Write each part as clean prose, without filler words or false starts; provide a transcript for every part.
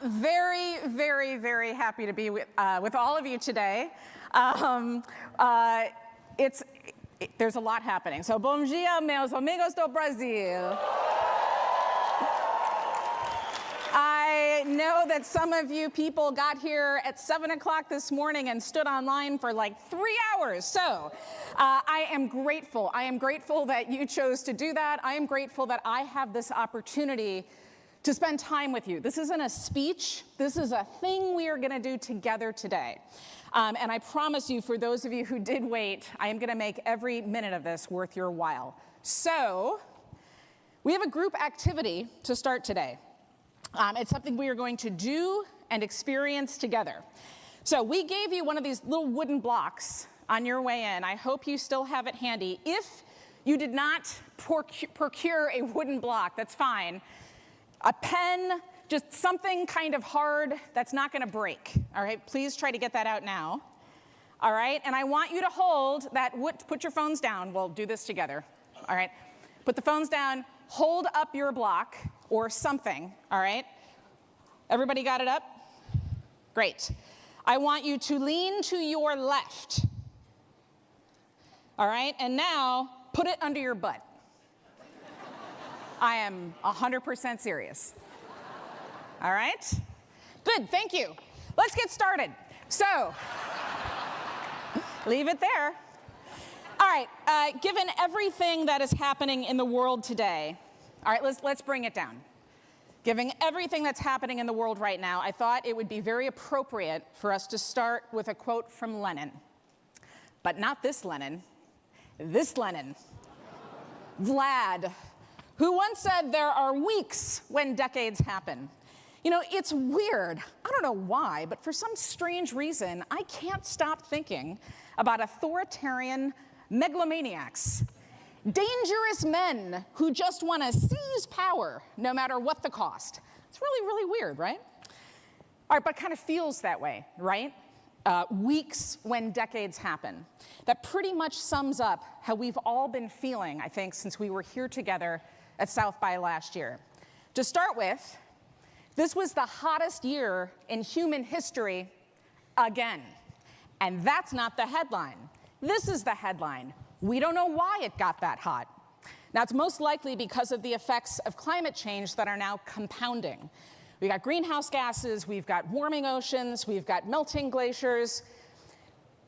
Very, very, very happy to be with all of you today. There's a lot happening. So, bom dia, meus amigos do Brasil. I know that some of you people got here at 7 o'clock this morning and stood online for like 3 hours. So I am grateful. I am grateful that you chose to do that. I am grateful that I have this opportunity to spend time with you. This isn't a speech. This is a thing we are going to do together today. And I promise you, for those of you who did wait, I am going to make every minute of this worth your while. So we have a group activity to start today. It's something we are going to do and experience together. So we gave you one of these little wooden blocks on your way in. I hope you still have it handy. If you did not procure a wooden block, that's fine. A pen, just something kind of hard that's not going to break. All right, please try to get that out now. All right, and I want you to hold that wood. Put your phones down. We'll do this together. All right, put the phones down. Hold up your block or something. All right, everybody got it up? Great. I want you to lean to your left. All right, and now put it under your butt. I am 100% serious. All right? Good, thank you. Let's get started. So, leave it there. All right, given everything that is happening in the world today, all right, let's bring it down. Given everything that's happening in the world right now, I thought it would be very appropriate for us to start with a quote from Lenin. But not this Lenin, this Lenin. Vlad, who once said there are weeks when decades happen. You know, it's weird. I don't know why, but for some strange reason, I can't stop thinking about authoritarian megalomaniacs, dangerous men who just want to seize power no matter what the cost. It's really, really weird, right? All right, but it kind of feels that way, right? Weeks when decades happen. That pretty much sums up how we've all been feeling, I think, since we were here together at South by last year. To start with, this was the hottest year in human history again. And that's not the headline. This is the headline. We don't know why it got that hot. Now, it's most likely because of the effects of climate change that are now compounding. We've got greenhouse gases, we've got warming oceans, we've got melting glaciers.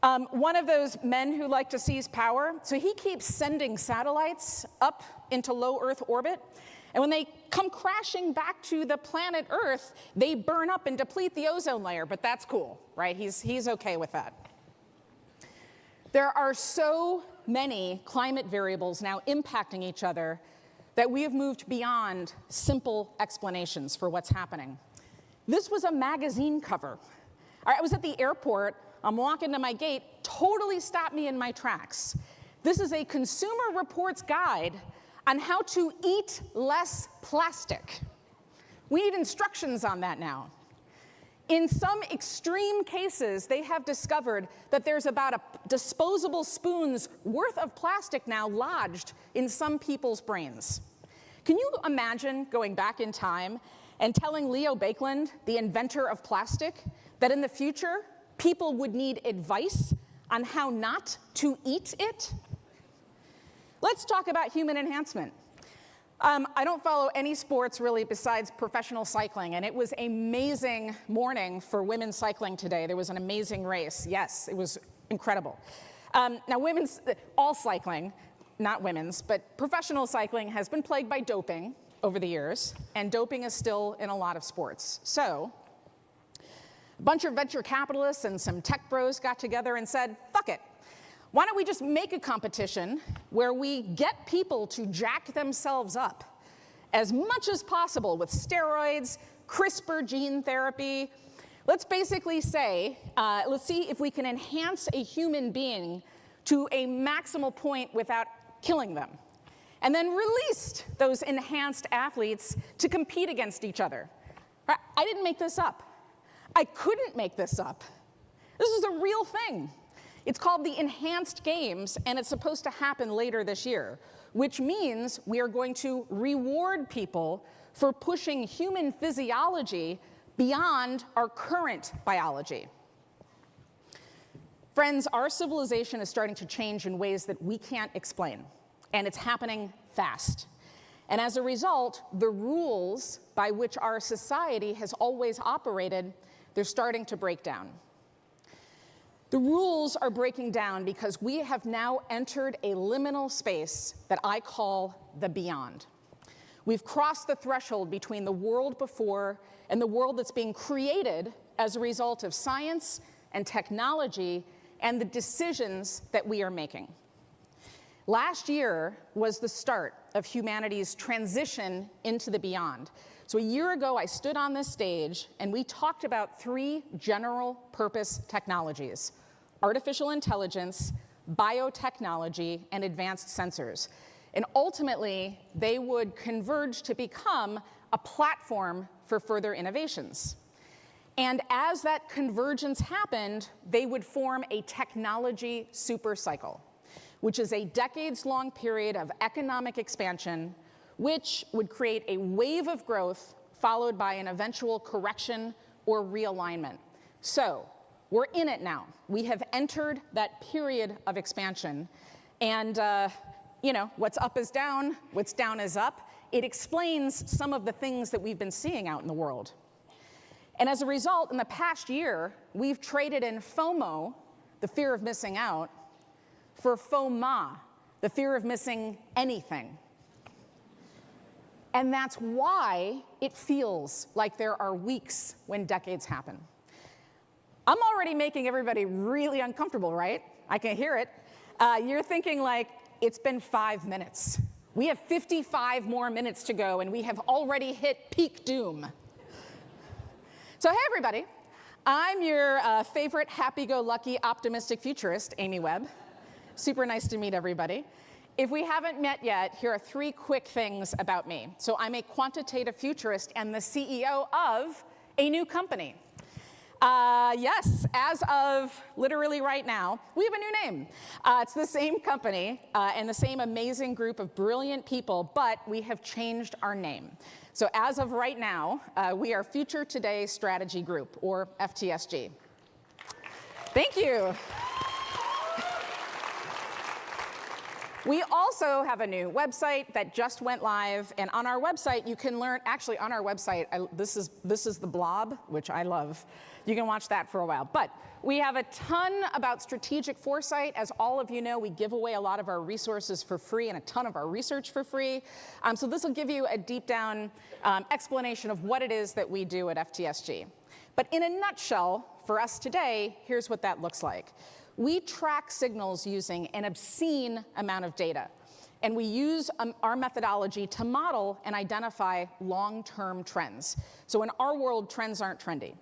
One of those men who like to seize power, so he keeps sending satellites up into low Earth orbit. And when they come crashing back to the planet Earth, they burn up and deplete the ozone layer, but that's cool, right? He's okay with that. There are so many climate variables now impacting each other that we have moved beyond simple explanations for what's happening. This was a magazine cover. All right, I was at the airport, I'm walking to my gate, totally stopped me in my tracks. This is a Consumer Reports guide on how to eat less plastic. We need instructions on that now. In some extreme cases, they have discovered that there's about a disposable spoon's worth of plastic now lodged in some people's brains. Can you imagine going back in time and telling Leo Baekeland, the inventor of plastic, that in the future, people would need advice on how not to eat it? Let's talk about human enhancement. I don't follow any sports really besides professional cycling, and it was an amazing morning for women's cycling today. There was an amazing race. Yes, it was incredible. Now, all cycling, not women's, but professional cycling has been plagued by doping over the years, and doping is still in a lot of sports. So a bunch of venture capitalists and some tech bros got together and said, fuck it. Why don't we just make a competition where we get people to jack themselves up as much as possible with steroids, CRISPR gene therapy. Let's basically say, let's see if we can enhance a human being to a maximal point without killing them. And then released those enhanced athletes to compete against each other. I didn't make this up. I couldn't make this up. This is a real thing. It's called the Enhanced Games, and it's supposed to happen later this year, which means we are going to reward people for pushing human physiology beyond our current biology. Friends, our civilization is starting to change in ways that we can't explain, and it's happening fast. And as a result, the rules by which our society has always operated, they're starting to break down. The rules are breaking down because we have now entered a liminal space that I call the beyond. We've crossed the threshold between the world before and the world that's being created as a result of science and technology and the decisions that we are making. Last year was the start of humanity's transition into the beyond. So a year ago, I stood on this stage and we talked about 3 general purpose technologies: artificial intelligence, biotechnology, and advanced sensors. And ultimately, they would converge to become a platform for further innovations. And as that convergence happened, they would form a technology supercycle, which is a decades-long period of economic expansion, which would create a wave of growth followed by an eventual correction or realignment. So we're in it now. We have entered that period of expansion. And what's up is down, what's down is up. It explains some of the things that we've been seeing out in the world. And as a result, in the past year, we've traded in FOMO, the fear of missing out, for FOMA, the fear of missing anything. And that's why it feels like there are weeks when decades happen. I'm already making everybody really uncomfortable, right? I can hear it. You're thinking like, it's been 5 minutes. We have 55 more minutes to go, and we have already hit peak doom. So hey, everybody. I'm your favorite happy-go-lucky, optimistic futurist, Amy Webb. Super nice to meet everybody. If we haven't met yet, here are 3 quick things about me. So I'm a quantitative futurist and the CEO of a new company. Yes, as of literally right now, we have a new name. It's the same company and the same amazing group of brilliant people, but we have changed our name. So as of right now, we are Future Today Strategy Group, or FTSG. Thank you. We also have a new website that just went live, and on our website you can learn, actually on our website, this is the blob, which I love. You can watch that for a while. But we have a ton about strategic foresight. As all of you know, we give away a lot of our resources for free and a ton of our research for free. So this will give you a deep down explanation of what it is that we do at FTSG. But in a nutshell, for us today, here's what that looks like. We track signals using an obscene amount of data. And we use our methodology to model and identify long-term trends. So in our world, trends aren't trendy.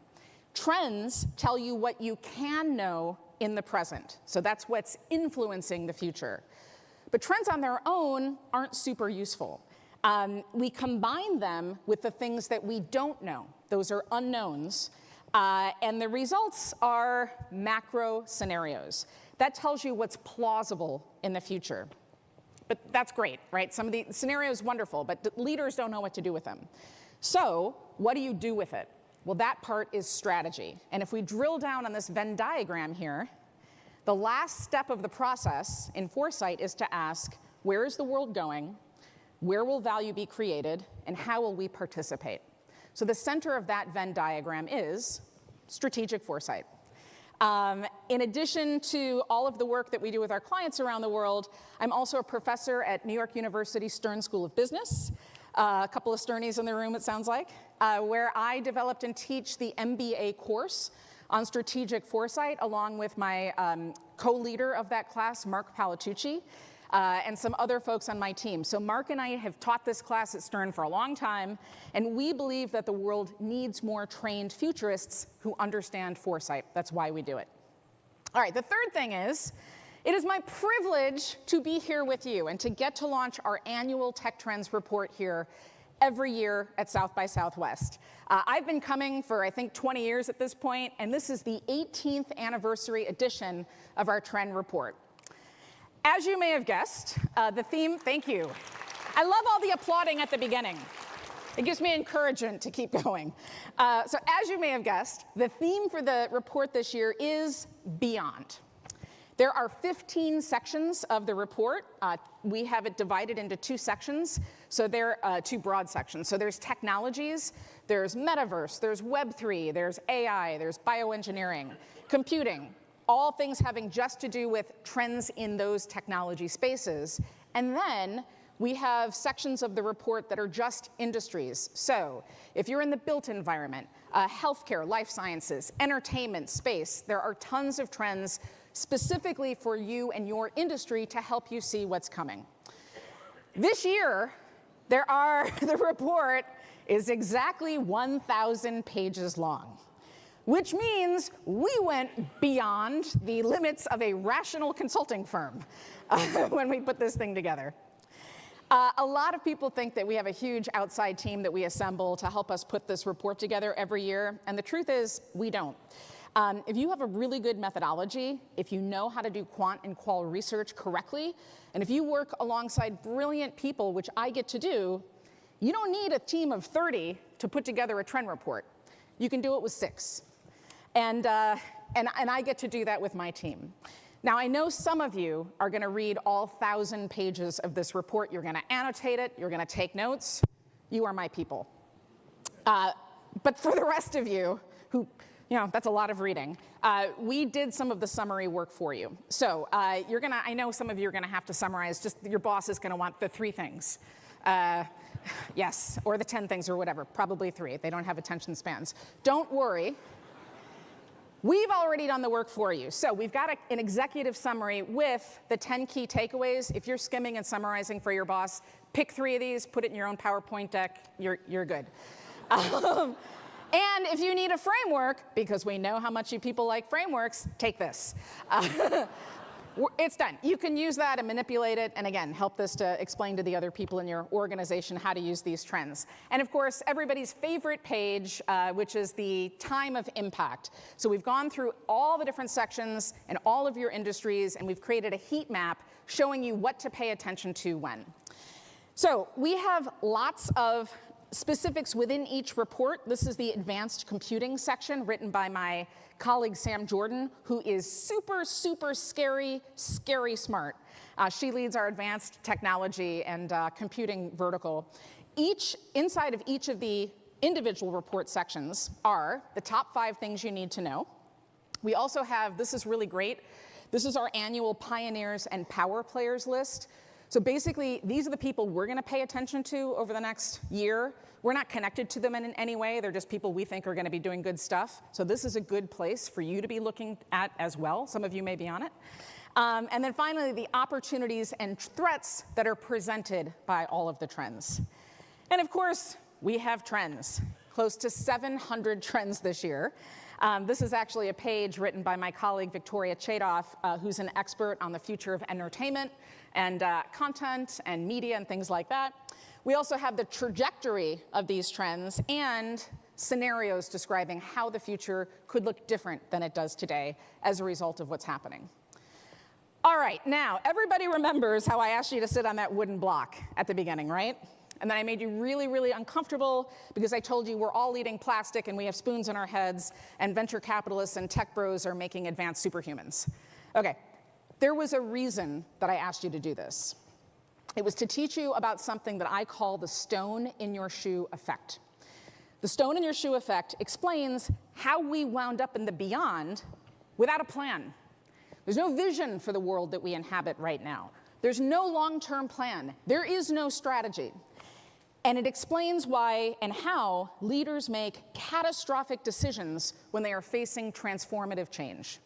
Trends tell you what you can know in the present. So that's what's influencing the future. But trends on their own aren't super useful. We combine them with the things that we don't know. Those are unknowns. And the results are macro scenarios. That tells you what's plausible in the future. But that's great, right? Some of the scenarios wonderful, but leaders don't know what to do with them. So what do you do with it? Well, that part is strategy. And if we drill down on this Venn diagram here, the last step of the process in foresight is to ask, where is the world going? Where will value be created? And how will we participate? So the center of that Venn diagram is strategic foresight. In addition to all of the work that we do with our clients around the world, I'm also a professor at New York University Stern School of Business. A couple of Sternies in the room, it sounds like, where I developed and teach the MBA course on strategic foresight, along with my co-leader of that class, Mark Palatucci, and some other folks on my team. So Mark and I have taught this class at Stern for a long time, and we believe that the world needs more trained futurists who understand foresight. That's why we do it. All right, the third thing is, it is my privilege to be here with you and to get to launch our annual Tech Trends report here every year at South by Southwest. I've been coming for, I think, 20 years at this point, and this is the 18th anniversary edition of our trend report. As you may have guessed, the theme, thank you. I love all the applauding at the beginning. It gives me encouragement to keep going. So as you may have guessed, the theme for the report this year is Beyond. There are 15 sections of the report. We have it divided into two sections, so there are two broad sections. So there's technologies, there's metaverse, there's Web3, there's AI, there's bioengineering, computing, all things having just to do with trends in those technology spaces. And then we have sections of the report that are just industries. So if you're in the built environment, healthcare, life sciences, entertainment, space, there are tons of trends specifically for you and your industry to help you see what's coming. This year, the report is exactly 1,000 pages long, which means we went beyond the limits of a rational consulting firm when we put this thing together. A lot of people think that we have a huge outside team that we assemble to help us put this report together every year, and the truth is, we don't. If you have a really good methodology, if you know how to do quant and qual research correctly, and if you work alongside brilliant people, which I get to do, you don't need a team of 30 to put together a trend report. You can do it with 6. And I get to do that with my team. Now, I know some of you are going to read all 1,000 pages of this report. You're going to annotate it. You're going to take notes. You are my people. But for the rest of you, who, that's a lot of reading, we did some of the summary work for you. So I know some of you are going to have to summarize. Just your boss is going to want the 3 things. Yes, or the 10 things or whatever. Probably 3. They don't have attention spans. Don't worry. We've already done the work for you. So we've got an executive summary with the 10 key takeaways. If you're skimming and summarizing for your boss, pick 3 of these, put it in your own PowerPoint deck, you're good. And if you need a framework, because we know how much you people like frameworks, take this. It's done. You can use that and manipulate it, and again, help this to explain to the other people in your organization how to use these trends. And of course, everybody's favorite page, which is the time of impact. So we've gone through all the different sections and all of your industries, and we've created a heat map showing you what to pay attention to when. So we have lots of specifics within each report. This is the advanced computing section written by my colleague Sam Jordan, who is super, super scary smart. She leads our advanced technology and computing vertical. Inside of each of the individual report sections are the top 5 things you need to know. We also have, this is really great, this is our annual Pioneers and Power Players list. So basically, these are the people we're going to pay attention to over the next year. We're not connected to them in any way. They're just people we think are going to be doing good stuff. So this is a good place for you to be looking at as well. Some of you may be on it. And then finally, the opportunities and threats that are presented by all of the trends. And of course, we have trends. Close to 700 trends this year. This is actually a page written by my colleague Victoria Chadoff, who's an expert on the future of entertainment and content and media and things like that. We also have the trajectory of these trends and scenarios describing how the future could look different than it does today as a result of what's happening. All right, now, everybody remembers how I asked you to sit on that wooden block at the beginning, right? And then I made you really, really uncomfortable because I told you we're all eating plastic and we have spoons in our heads and venture capitalists and tech bros are making advanced superhumans. Okay, there was a reason that I asked you to do this. It was to teach you about something that I call the stone in your shoe effect. The stone in your shoe effect explains how we wound up in the beyond without a plan. There's no vision for the world that we inhabit right now. There's no long-term plan. There is no strategy. And it explains why and how leaders make catastrophic decisions when they are facing transformative change.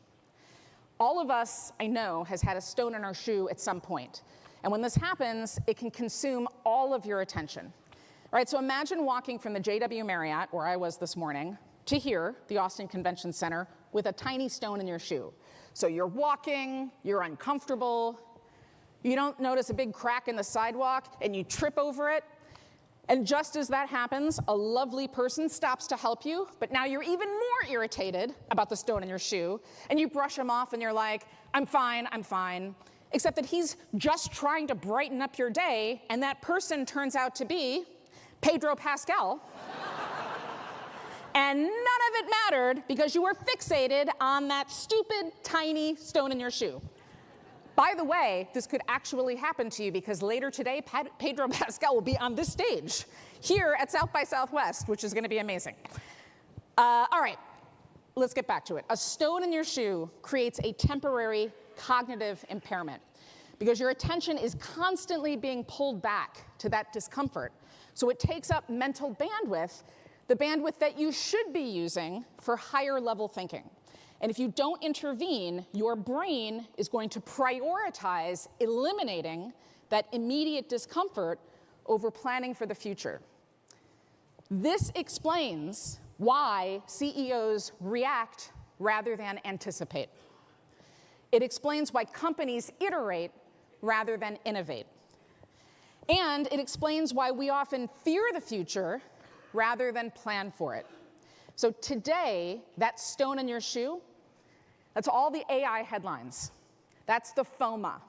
All of us, I know, has had a stone in our shoe at some point. And when this happens, it can consume all of your attention. All right, so imagine walking from the JW Marriott, where I was this morning, to here, the Austin Convention Center, with a tiny stone in your shoe. So you're walking, you're uncomfortable, you don't notice a big crack in the sidewalk, and you trip over it. And just as that happens, a lovely person stops to help you, but now you're even more irritated about the stone in your shoe, and you brush him off and you're like, I'm fine, except that he's just trying to brighten up your day, and that person turns out to be Pedro Pascal. And none of it mattered because you were fixated on that stupid, tiny stone in your shoe. By the way, this could actually happen to you because later today, Pedro Pascal will be on this stage here at South by Southwest, which is going to be amazing. All right, let's get back to it. A stone in your shoe creates a temporary cognitive impairment because your attention is constantly being pulled back to that discomfort. So it takes up mental bandwidth, the bandwidth that you should be using for higher level thinking. And if you don't intervene, your brain is going to prioritize eliminating that immediate discomfort over planning for the future. This explains why CEOs react rather than anticipate. It explains why companies iterate rather than innovate. And it explains why we often fear the future rather than plan for it. So today, that stone in your shoe, that's all the AI headlines. That's the FOMA.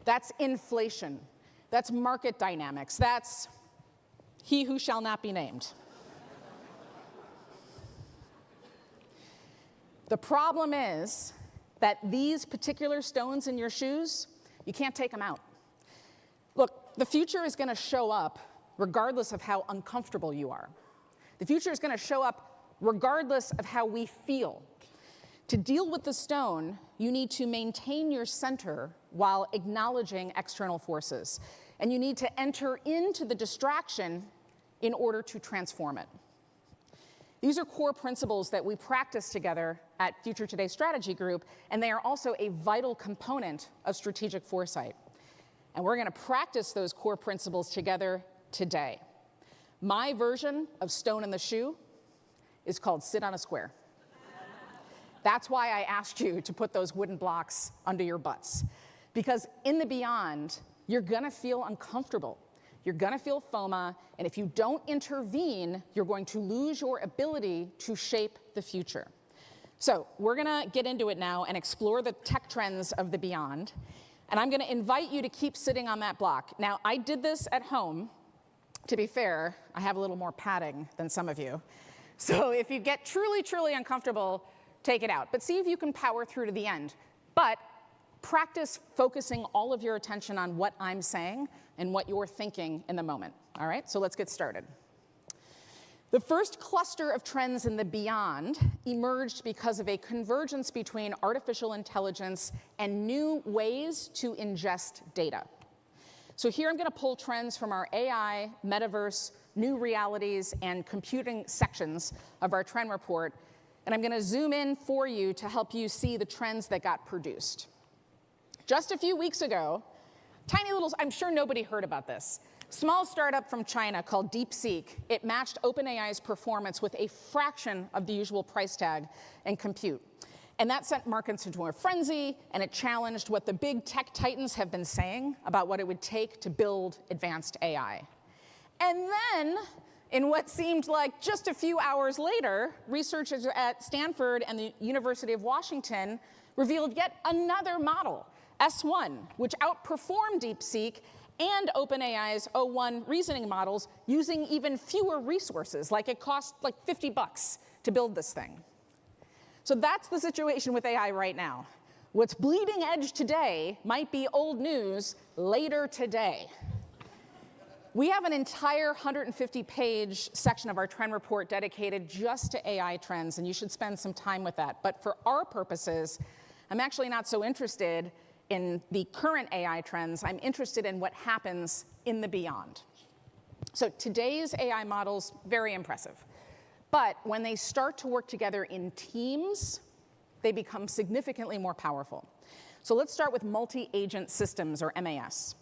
That's inflation. That's market dynamics. That's he who shall not be named. The problem is that these particular stones in your shoes, you can't take them out. Look, the future is going to show up regardless of how uncomfortable you are. The future is going to show up regardless of how we feel. To deal with the stone, you need to maintain your center while acknowledging external forces. And you need to enter into the distraction in order to transform it. These are core principles that we practice together at Future Today Strategy Group, and they are also a vital component of strategic foresight. And we're going to practice those core principles together today. My version of stone in the shoe is called sit on a square. That's why I asked you to put those wooden blocks under your butts. Because in the beyond, you're gonna feel uncomfortable. You're gonna feel FOMA, and if you don't intervene, you're going to lose your ability to shape the future. So we're gonna get into it now and explore the tech trends of the beyond. And I'm gonna invite you to keep sitting on that block. Now, I did this at home. To be fair, I have a little more padding than some of you. So if you get truly, truly uncomfortable, take it out. But see if you can power through to the end. But practice focusing all of your attention on what I'm saying and what you're thinking in the moment. All right, so let's get started. The first cluster of trends in the beyond emerged because of a convergence between artificial intelligence and new ways to ingest data. So here I'm going to pull trends from our AI, metaverse, new realities, and computing sections of our trend report. And I'm going to zoom in for you to help you see the trends that got produced. Just a few weeks ago, tiny little, I'm sure nobody heard about this, small startup from China called DeepSeek, it matched OpenAI's performance with a fraction of the usual price tag in compute. And that sent markets into a frenzy, and it challenged what the big tech titans have been saying about what it would take to build advanced AI. And then, in what seemed like just a few hours later, researchers at Stanford and the University of Washington revealed yet another model, S1, which outperformed DeepSeek and OpenAI's O1 reasoning models using even fewer resources, like it cost like $50 to build this thing. So that's the situation with AI right now. What's bleeding edge today might be old news later today. We have an entire 150-page section of our trend report dedicated just to AI trends, and you should spend some time with that. But for our purposes, I'm actually not so interested in the current AI trends. I'm interested in what happens in the beyond. So today's AI models, very impressive. But when they start to work together in teams, they become significantly more powerful. So let's start with multi-agent systems, or MAS.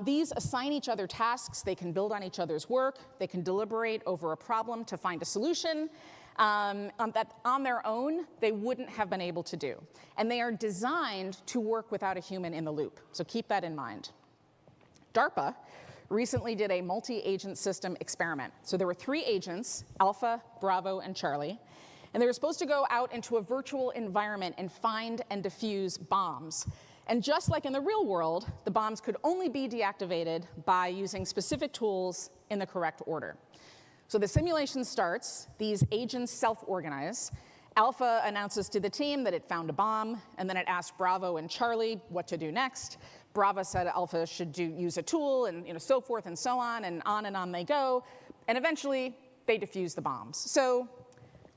These assign each other tasks. They can build on each other's work. They can deliberate over a problem to find a solution that on their own they wouldn't have been able to do. And they are designed to work without a human in the loop. So keep that in mind. DARPA recently did a multi-agent system experiment. So there were 3 agents, Alpha, Bravo, and Charlie. And they were supposed to go out into a virtual environment and find and defuse bombs. And just like in the real world, the bombs could only be deactivated by using specific tools in the correct order. So the simulation starts, these agents self-organize. Alpha announces to the team that it found a bomb, and then it asked Bravo and Charlie what to do next. Bravo said Alpha should use a tool, and so forth and so on and on they go. And eventually, they defuse the bombs. So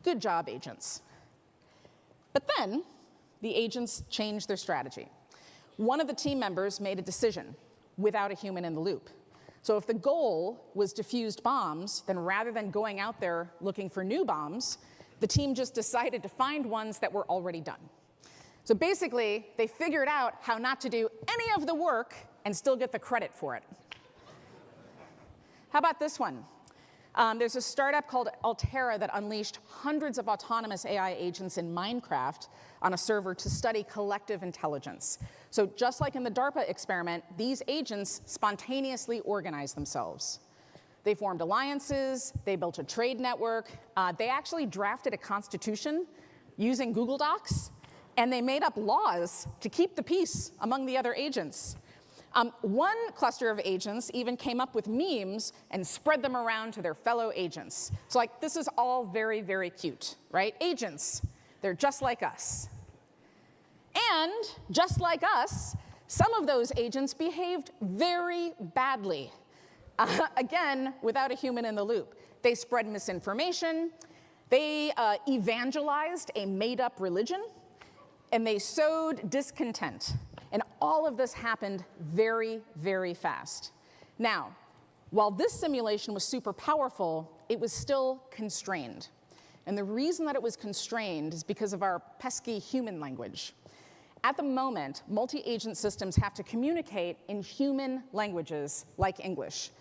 good job, agents. But then, the agents changed their strategy. One of the team members made a decision without a human in the loop. So if the goal was defused bombs, then rather than going out there looking for new bombs, the team just decided to find ones that were already done. So basically, they figured out how not to do any of the work and still get the credit for it. How about this one? There's a startup called Altera that unleashed hundreds of autonomous AI agents in Minecraft on a server to study collective intelligence. So just like in the DARPA experiment, these agents spontaneously organize themselves. They formed alliances, they built a trade network, they actually drafted a constitution using Google Docs, and they made up laws to keep the peace among the other agents. One cluster of agents even came up with memes and spread them around to their fellow agents. So this is all very, very cute, right? Agents, they're just like us. And just like us, some of those agents behaved very badly. Again, without a human in the loop. They spread misinformation, they evangelized a made-up religion, and they sowed discontent. And all of this happened very, very fast. Now, while this simulation was super powerful, it was still constrained. And the reason that it was constrained is because of our pesky human language. At the moment, multi-agent systems have to communicate in human languages like English.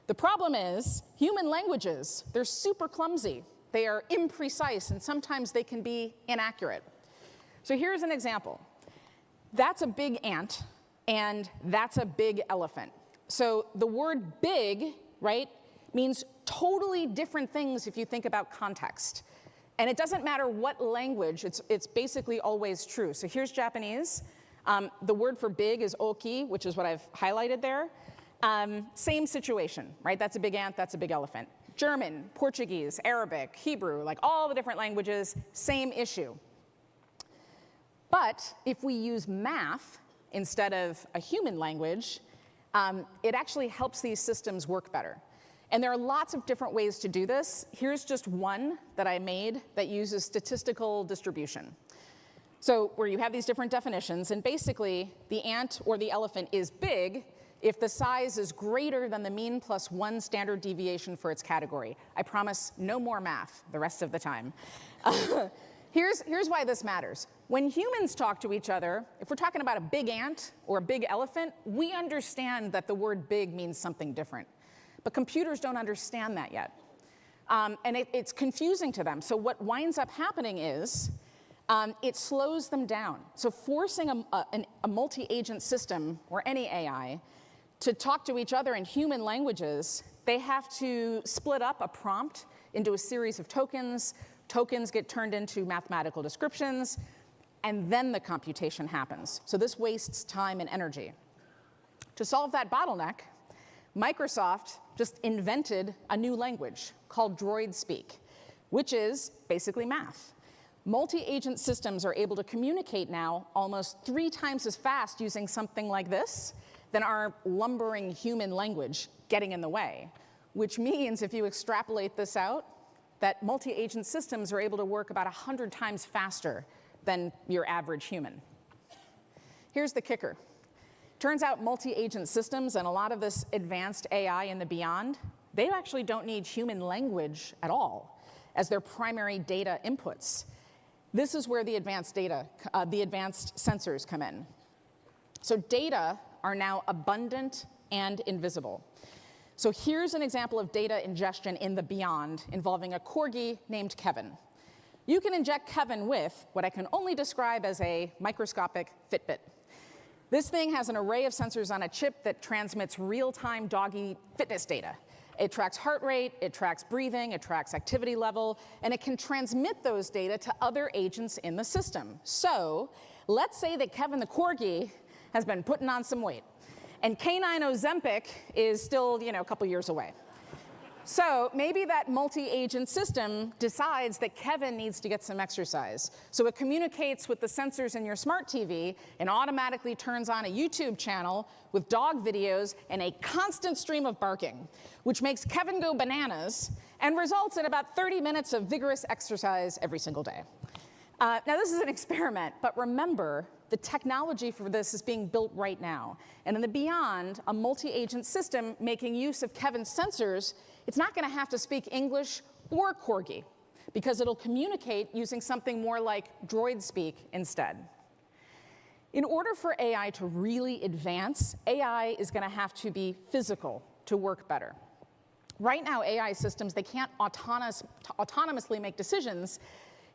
The problem is, human languages, they're super clumsy. They are imprecise, and sometimes they can be inaccurate. So here's an example. That's a big ant, and that's a big elephant. So the word big, right, means totally different things if you think about context. And it doesn't matter what language, it's basically always true. So here's Japanese. The word for big is oki, which is what I've highlighted there. Same situation, right? That's a big ant, that's a big elephant. German, Portuguese, Arabic, Hebrew, all the different languages, same issue. But if we use math instead of a human language, it actually helps these systems work better. And there are lots of different ways to do this. Here's just one that I made that uses statistical distribution. So where you have these different definitions, and basically the ant or the elephant is big if the size is greater than the mean plus 1 standard deviation for its category. I promise no more math the rest of the time. Here's why this matters. When humans talk to each other, if we're talking about a big ant or a big elephant, we understand that the word big means something different. But computers don't understand that yet. And it's confusing to them. So what winds up happening is it slows them down. So forcing a multi-agent system, or any AI, to talk to each other in human languages, they have to split up a prompt into a series of tokens. Tokens get turned into mathematical descriptions, and then the computation happens. So this wastes time and energy. To solve that bottleneck, Microsoft just invented a new language called Droid Speak, which is basically math. Multi-agent systems are able to communicate now almost 3 times as fast using something like this than our lumbering human language getting in the way, which means if you extrapolate this out, that multi-agent systems are able to work about 100 times faster than your average human. Here's the kicker. Turns out multi-agent systems and a lot of this advanced AI and the beyond, they actually don't need human language at all as their primary data inputs. This is where the advanced sensors come in. So data are now abundant and invisible. So here's an example of data ingestion in the beyond involving a corgi named Kevin. You can inject Kevin with what I can only describe as a microscopic Fitbit. This thing has an array of sensors on a chip that transmits real-time doggy fitness data. It tracks heart rate, it tracks breathing, it tracks activity level, and it can transmit those data to other agents in the system. So let's say that Kevin the corgi has been putting on some weight, and canine Ozempic is still, a couple years away. So maybe that multi-agent system decides that Kevin needs to get some exercise. So it communicates with the sensors in your smart TV and automatically turns on a YouTube channel with dog videos and a constant stream of barking, which makes Kevin go bananas and results in about 30 minutes of vigorous exercise every single day. Now, this is an experiment, but remember, the technology for this is being built right now. And in the beyond, a multi-agent system making use of Kevin's sensors, it's not going to have to speak English or Corgi, because it'll communicate using something more like droid speak instead. In order for AI to really advance, AI is going to have to be physical to work better. Right now, AI systems, they can't autonomously make decisions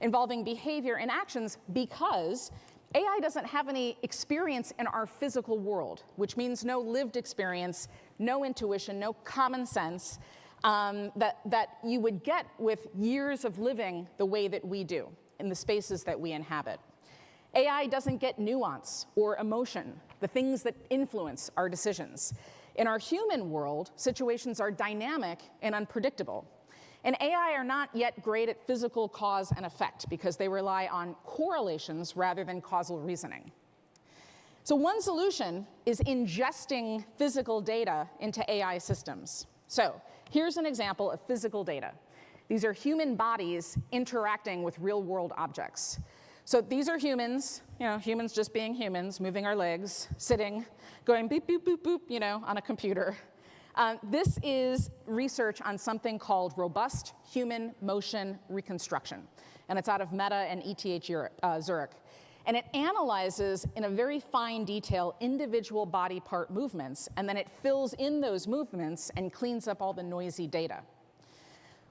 involving behavior and actions because AI doesn't have any experience in our physical world, which means no lived experience, no intuition, no common sense that you would get with years of living the way that we do in the spaces that we inhabit. AI doesn't get nuance or emotion, the things that influence our decisions. In our human world, situations are dynamic and unpredictable. And AI are not yet great at physical cause and effect because they rely on correlations rather than causal reasoning. So one solution is ingesting physical data into AI systems. So here's an example of physical data. These are human bodies interacting with real-world objects. So these are humans, humans just being humans, moving our legs, sitting, going beep, boop, boop, boop, on a computer. This is research on something called robust human motion reconstruction. And it's out of Meta and ETH Zurich. And it analyzes in a very fine detail individual body part movements, and then it fills in those movements and cleans up all the noisy data.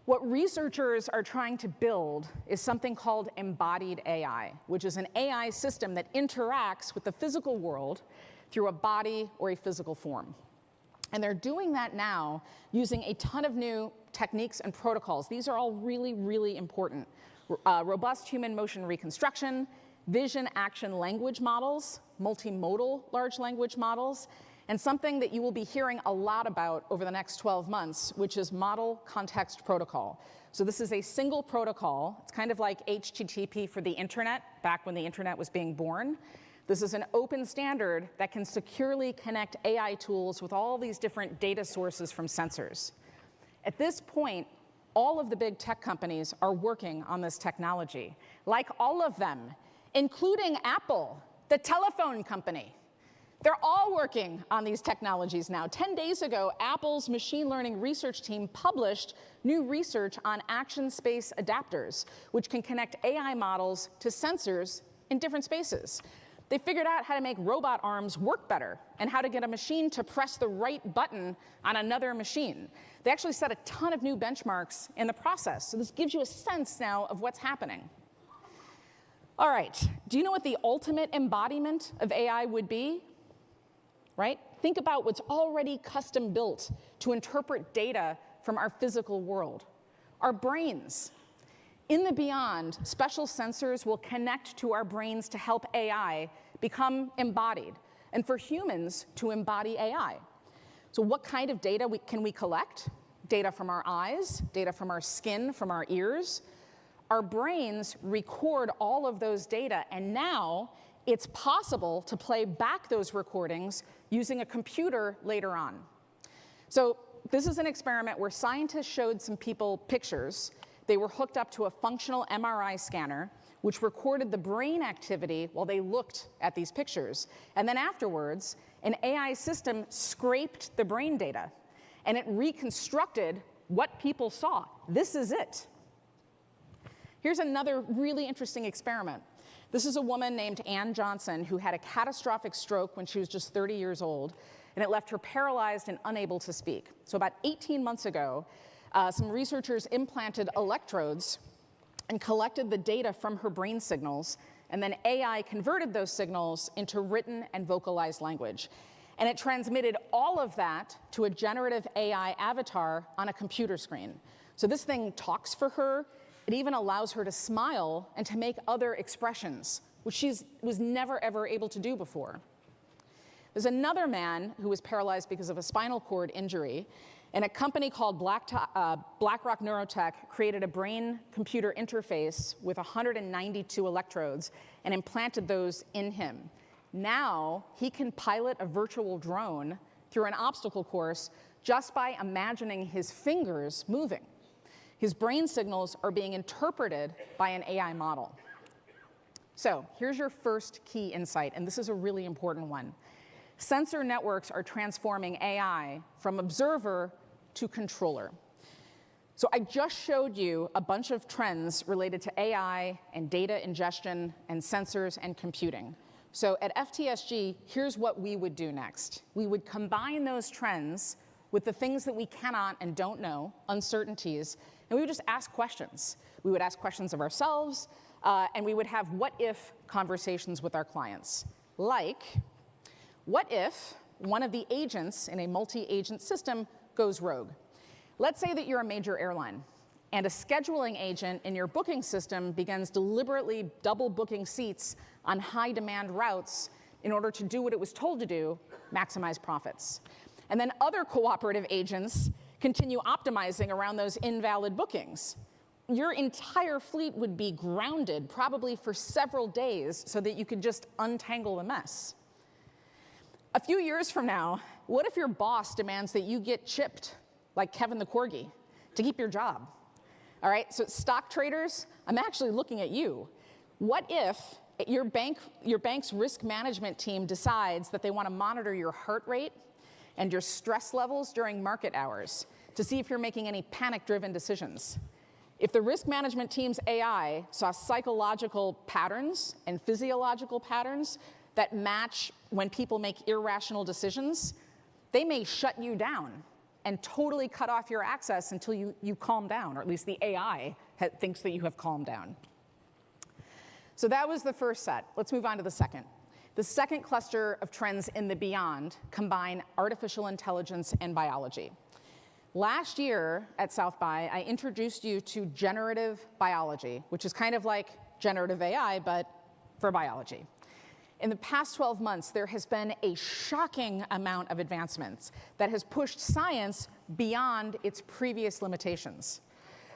What researchers are trying to build is something called Embodied AI, which is an AI system that interacts with the physical world through a body or a physical form. And they're doing that now using a ton of new techniques and protocols. These are all really, really important. Robust human motion reconstruction, vision action language models, multimodal large language models, and something that you will be hearing a lot about over the next 12 months, which is model context protocol. So this is a single protocol. It's kind of like HTTP for the internet, back when the internet was being born. This is an open standard that can securely connect AI tools with all these different data sources from sensors. At this point, all of the big tech companies are working on this technology, like all of them, including Apple, the telephone company. They're all working on these technologies now. 10 days ago, Apple's machine learning research team published new research on action space adapters, which can connect AI models to sensors in different spaces. They figured out how to make robot arms work better and how to get a machine to press the right button on another machine. They actually set a ton of new benchmarks in the process. So this gives you a sense now of what's happening. All right, do you know what the ultimate embodiment of AI would be? Right? Think about what's already custom built to interpret data from our physical world. Our brains. In the beyond, special sensors will connect to our brains to help AI become embodied, and for humans to embody AI. So what kind of data can we collect? Data from our eyes, data from our skin, from our ears. Our brains record all of those data, and now it's possible to play back those recordings using a computer later on. So this is an experiment where scientists showed some people pictures. They were hooked up to a functional MRI scanner, which recorded the brain activity while they looked at these pictures. And then afterwards, an AI system scraped the brain data, and it reconstructed what people saw. This is it. Here's another really interesting experiment. This is a woman named Ann Johnson who had a catastrophic stroke when she was just 30 years old, and it left her paralyzed and unable to speak. So about 18 months ago, some researchers implanted electrodes and collected the data from her brain signals, and then AI converted those signals into written and vocalized language. And it transmitted all of that to a generative AI avatar on a computer screen. So this thing talks for her. It even allows her to smile and to make other expressions, which she was never, ever able to do before. There's another man who was paralyzed because of a spinal cord injury, And a company called BlackRock Neurotech created a brain-computer interface with 192 electrodes and implanted those in him. Now, he can pilot a virtual drone through an obstacle course just by imagining his fingers moving. His brain signals are being interpreted by an AI model. So here's your first key insight, and this is a really important one. Sensor networks are transforming AI from observer to controller. So I just showed you a bunch of trends related to AI and data ingestion and sensors and computing. So at FTSG, here's what we would do next. We would combine those trends with the things that we cannot and don't know, uncertainties, and we would just ask questions. We would ask questions of ourselves, and we would have what-if conversations with our clients. Like, what if one of the agents in a multi-agent system goes rogue? Let's say that you're a major airline, and a scheduling agent in your booking system begins deliberately double booking seats on high-demand routes in order to do what it was told to do, maximize profits. And then other cooperative agents continue optimizing around those invalid bookings. Your entire fleet would be grounded, probably for several days, so that you could just untangle the mess. A few years from now, what if your boss demands that you get chipped, like Kevin the Corgi, to keep your job? All right, so stock traders, I'm actually looking at you. What if your bank's risk management team decides that they want to monitor your heart rate and your stress levels during market hours to see if you're making any panic-driven decisions? If the risk management team's AI saw psychological patterns and physiological patterns that match when people make irrational decisions, they may shut you down and totally cut off your access until you calm down, or at least the AI thinks that you have calmed down. So that was the first set. Let's move on to the second. The second cluster of trends in the beyond combine artificial intelligence and biology. Last year at South by, I introduced you to generative biology, which is kind of like generative AI, but for biology. In the past 12 months, there has been a shocking amount of advancements that has pushed science beyond its previous limitations.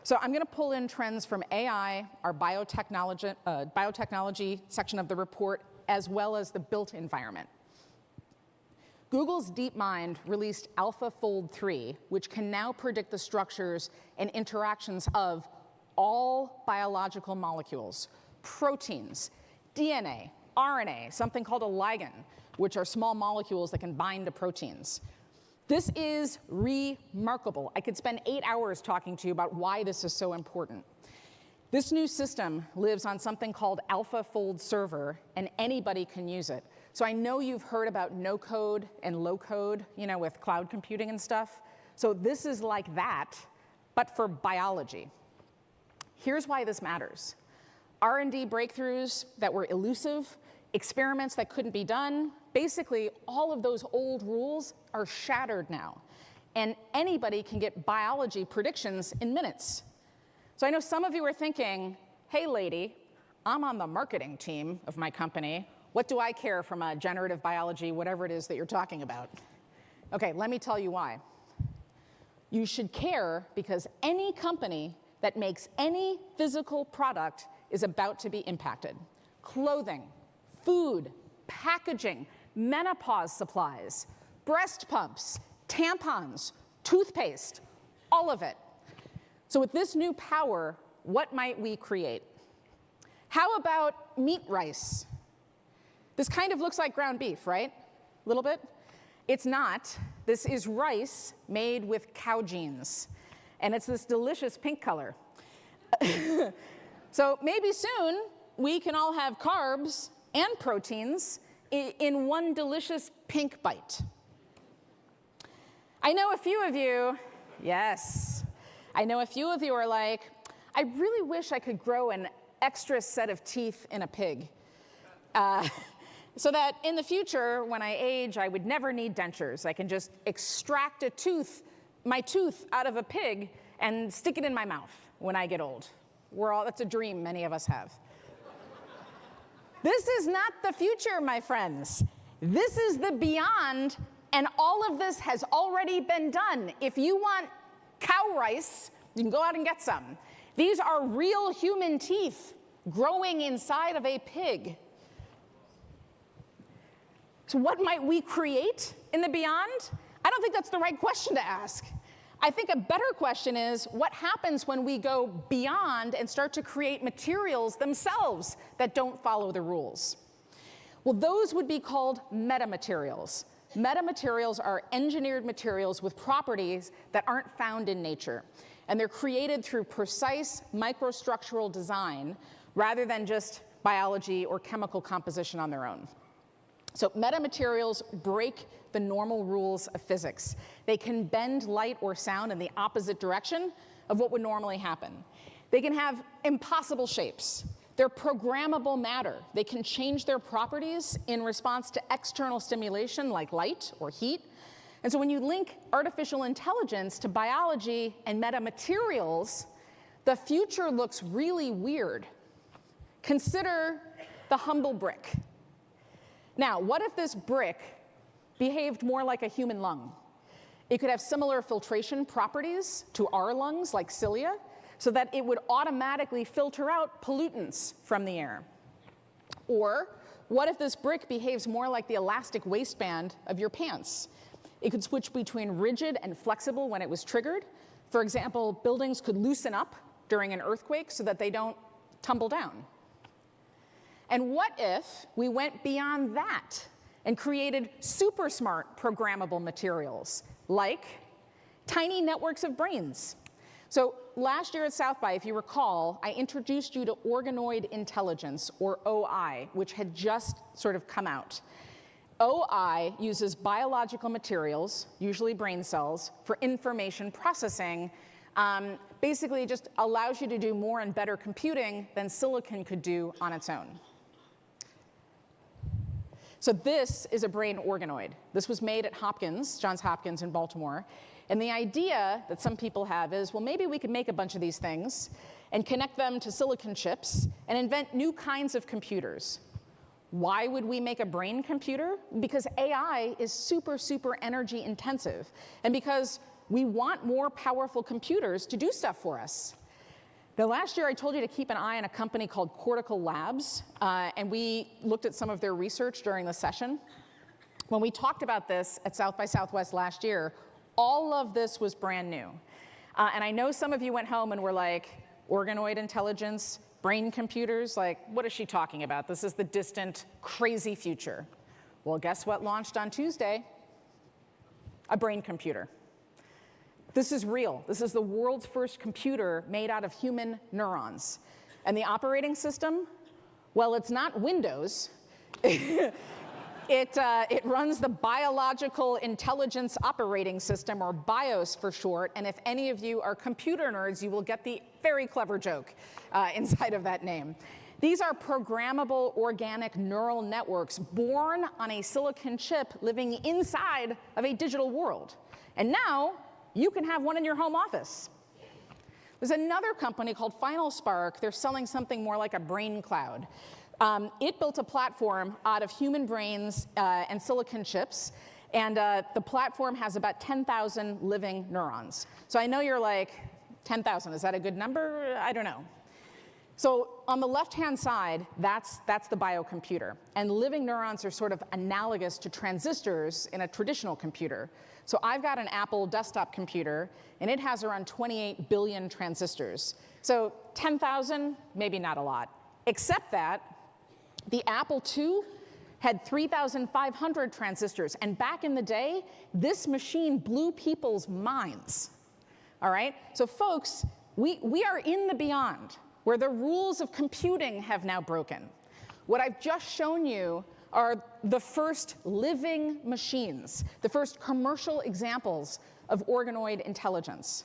So I'm going to pull in trends from AI, our biotechnology section of the report, as well as the built environment. Google's DeepMind released AlphaFold 3, which can now predict the structures and interactions of all biological molecules, proteins, DNA, RNA, something called a ligand, which are small molecules that can bind to proteins. This is remarkable. I could spend 8 hours talking to you about why this is so important. This new system lives on something called AlphaFold Server, and anybody can use it. So I know you've heard about no-code and low-code, with cloud computing and stuff. So this is like that, but for biology. Here's why this matters. R&D breakthroughs that were elusive, experiments that couldn't be done, basically all of those old rules are shattered now. And anybody can get biology predictions in minutes. So I know some of you are thinking, hey lady, I'm on the marketing team of my company. What do I care from a generative biology, whatever it is that you're talking about? Okay, let me tell you why. You should care because any company that makes any physical product is about to be impacted. Clothing, food, packaging, menopause supplies, breast pumps, tampons, toothpaste, all of it. So with this new power, what might we create? How about meat rice? This kind of looks like ground beef, right? A little bit? It's not. This is rice made with cow genes. And it's this delicious pink color. So maybe soon we can all have carbs and proteins in one delicious pink bite. I know a few of you, yes, I know a few of you are like, I really wish I could grow an extra set of teeth in a pig. So that in the future, when I age, I would never need dentures. I can just extract my tooth out of a pig and stick it in my mouth when I get old. That's a dream many of us have. This is not the future, my friends. This is the beyond And all of this has already been done. If you want cow rice, you can go out and get some. These are real human teeth growing inside of a pig. So what might we create in the beyond? I don't think that's the right question to ask. I think a better question is, what happens when we go beyond and start to create materials themselves that don't follow the rules? Well, those would be called metamaterials. Metamaterials are engineered materials with properties that aren't found in nature. And they're created through precise microstructural design rather than just biology or chemical composition on their own. So metamaterials break the normal rules of physics. They can bend light or sound in the opposite direction of what would normally happen. They can have impossible shapes. They're programmable matter. They can change their properties in response to external stimulation like light or heat. And so when you link artificial intelligence to biology and metamaterials, the future looks really weird. Consider the humble brick. Now, what if this brick behaved more like a human lung? It could have similar filtration properties to our lungs, like cilia, so that it would automatically filter out pollutants from the air. Or what if this brick behaves more like the elastic waistband of your pants? It could switch between rigid and flexible when it was triggered. For example, buildings could loosen up during an earthquake so that they don't tumble down. And what if we went beyond that and created super smart programmable materials, like tiny networks of brains? So last year at South by, if you recall, I introduced you to organoid intelligence, or OI, which had just sort of come out. OI uses biological materials, usually brain cells, for information processing. Basically, it just allows you to do more and better computing than silicon could do on its own. So this is a brain organoid. This was made at Johns Hopkins in Baltimore. And the idea that some people have is, well, maybe we could make a bunch of these things and connect them to silicon chips and invent new kinds of computers. Why would we make a brain computer? Because AI is super, super energy intensive. And because we want more powerful computers to do stuff for us. Now, last year I told you to keep an eye on a company called Cortical Labs, and we looked at some of their research during the session. When we talked about this at South by Southwest last year, all of this was brand new. And I know some of you went home and were like, organoid intelligence, brain computers, like, what is she talking about? This is the distant, crazy future. Well, guess what launched on Tuesday? A brain computer. This is real. This is the world's first computer made out of human neurons. And the operating system, well, it's not Windows. It runs the Biological Intelligence Operating System, or BIOS for short. And if any of you are computer nerds, you will get the very clever joke inside of that name. These are programmable organic neural networks born on a silicon chip living inside of a digital world. And now, you can have one in your home office. There's another company called Final Spark. They're selling something more like a brain cloud. It built a platform out of human brains and silicon chips. And the platform has about 10,000 living neurons. So I know you're like, 10,000, is that a good number? I don't know. So on the left-hand side, that's the biocomputer. And living neurons are sort of analogous to transistors in a traditional computer. So I've got an Apple desktop computer, and it has around 28 billion transistors. So 10,000, maybe not a lot. Except that the Apple II had 3,500 transistors. And back in the day, this machine blew people's minds. All right? So folks, we are in the beyond, where the rules of computing have now broken. What I've just shown you are the first living machines, the first commercial examples of organoid intelligence.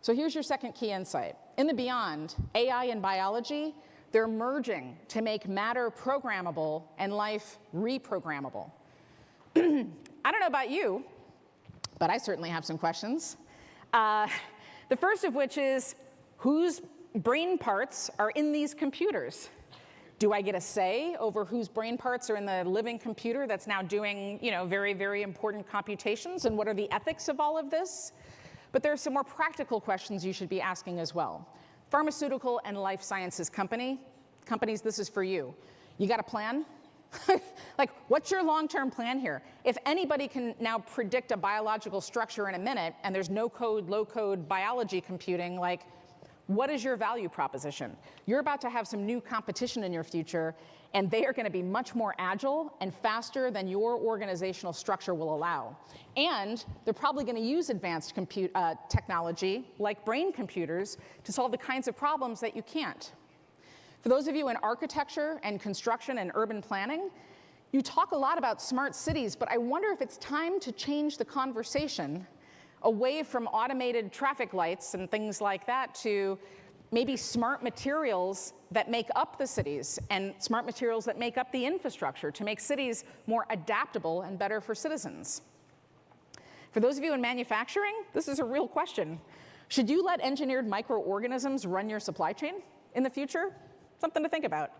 So here's your second key insight. In the beyond, AI and biology, they're merging to make matter programmable and life reprogrammable. I don't know about you, but I certainly have some questions. The first of which is, whose brain parts are in these computers? Do I get a say over whose brain parts are in the living computer that's now doing, very, very important computations? And what are the ethics of all of this? But there are some more practical questions you should be asking as well. Pharmaceutical and life sciences companies, this is for you. You got a plan? Like, what's your long-term plan here? If anybody can now predict a biological structure in a minute, and there's no-code, low-code biology computing, like, what is your value proposition? You're about to have some new competition in your future, and they are going to be much more agile and faster than your organizational structure will allow. And they're probably going to use advanced technology, like brain computers, to solve the kinds of problems that you can't. For those of you in architecture and construction and urban planning, you talk a lot about smart cities, but I wonder if it's time to change the conversation away from automated traffic lights and things like that to maybe smart materials that make up the cities and smart materials that make up the infrastructure to make cities more adaptable and better for citizens. For those of you in manufacturing, this is a real question. Should you let engineered microorganisms run your supply chain in the future? Something to think about.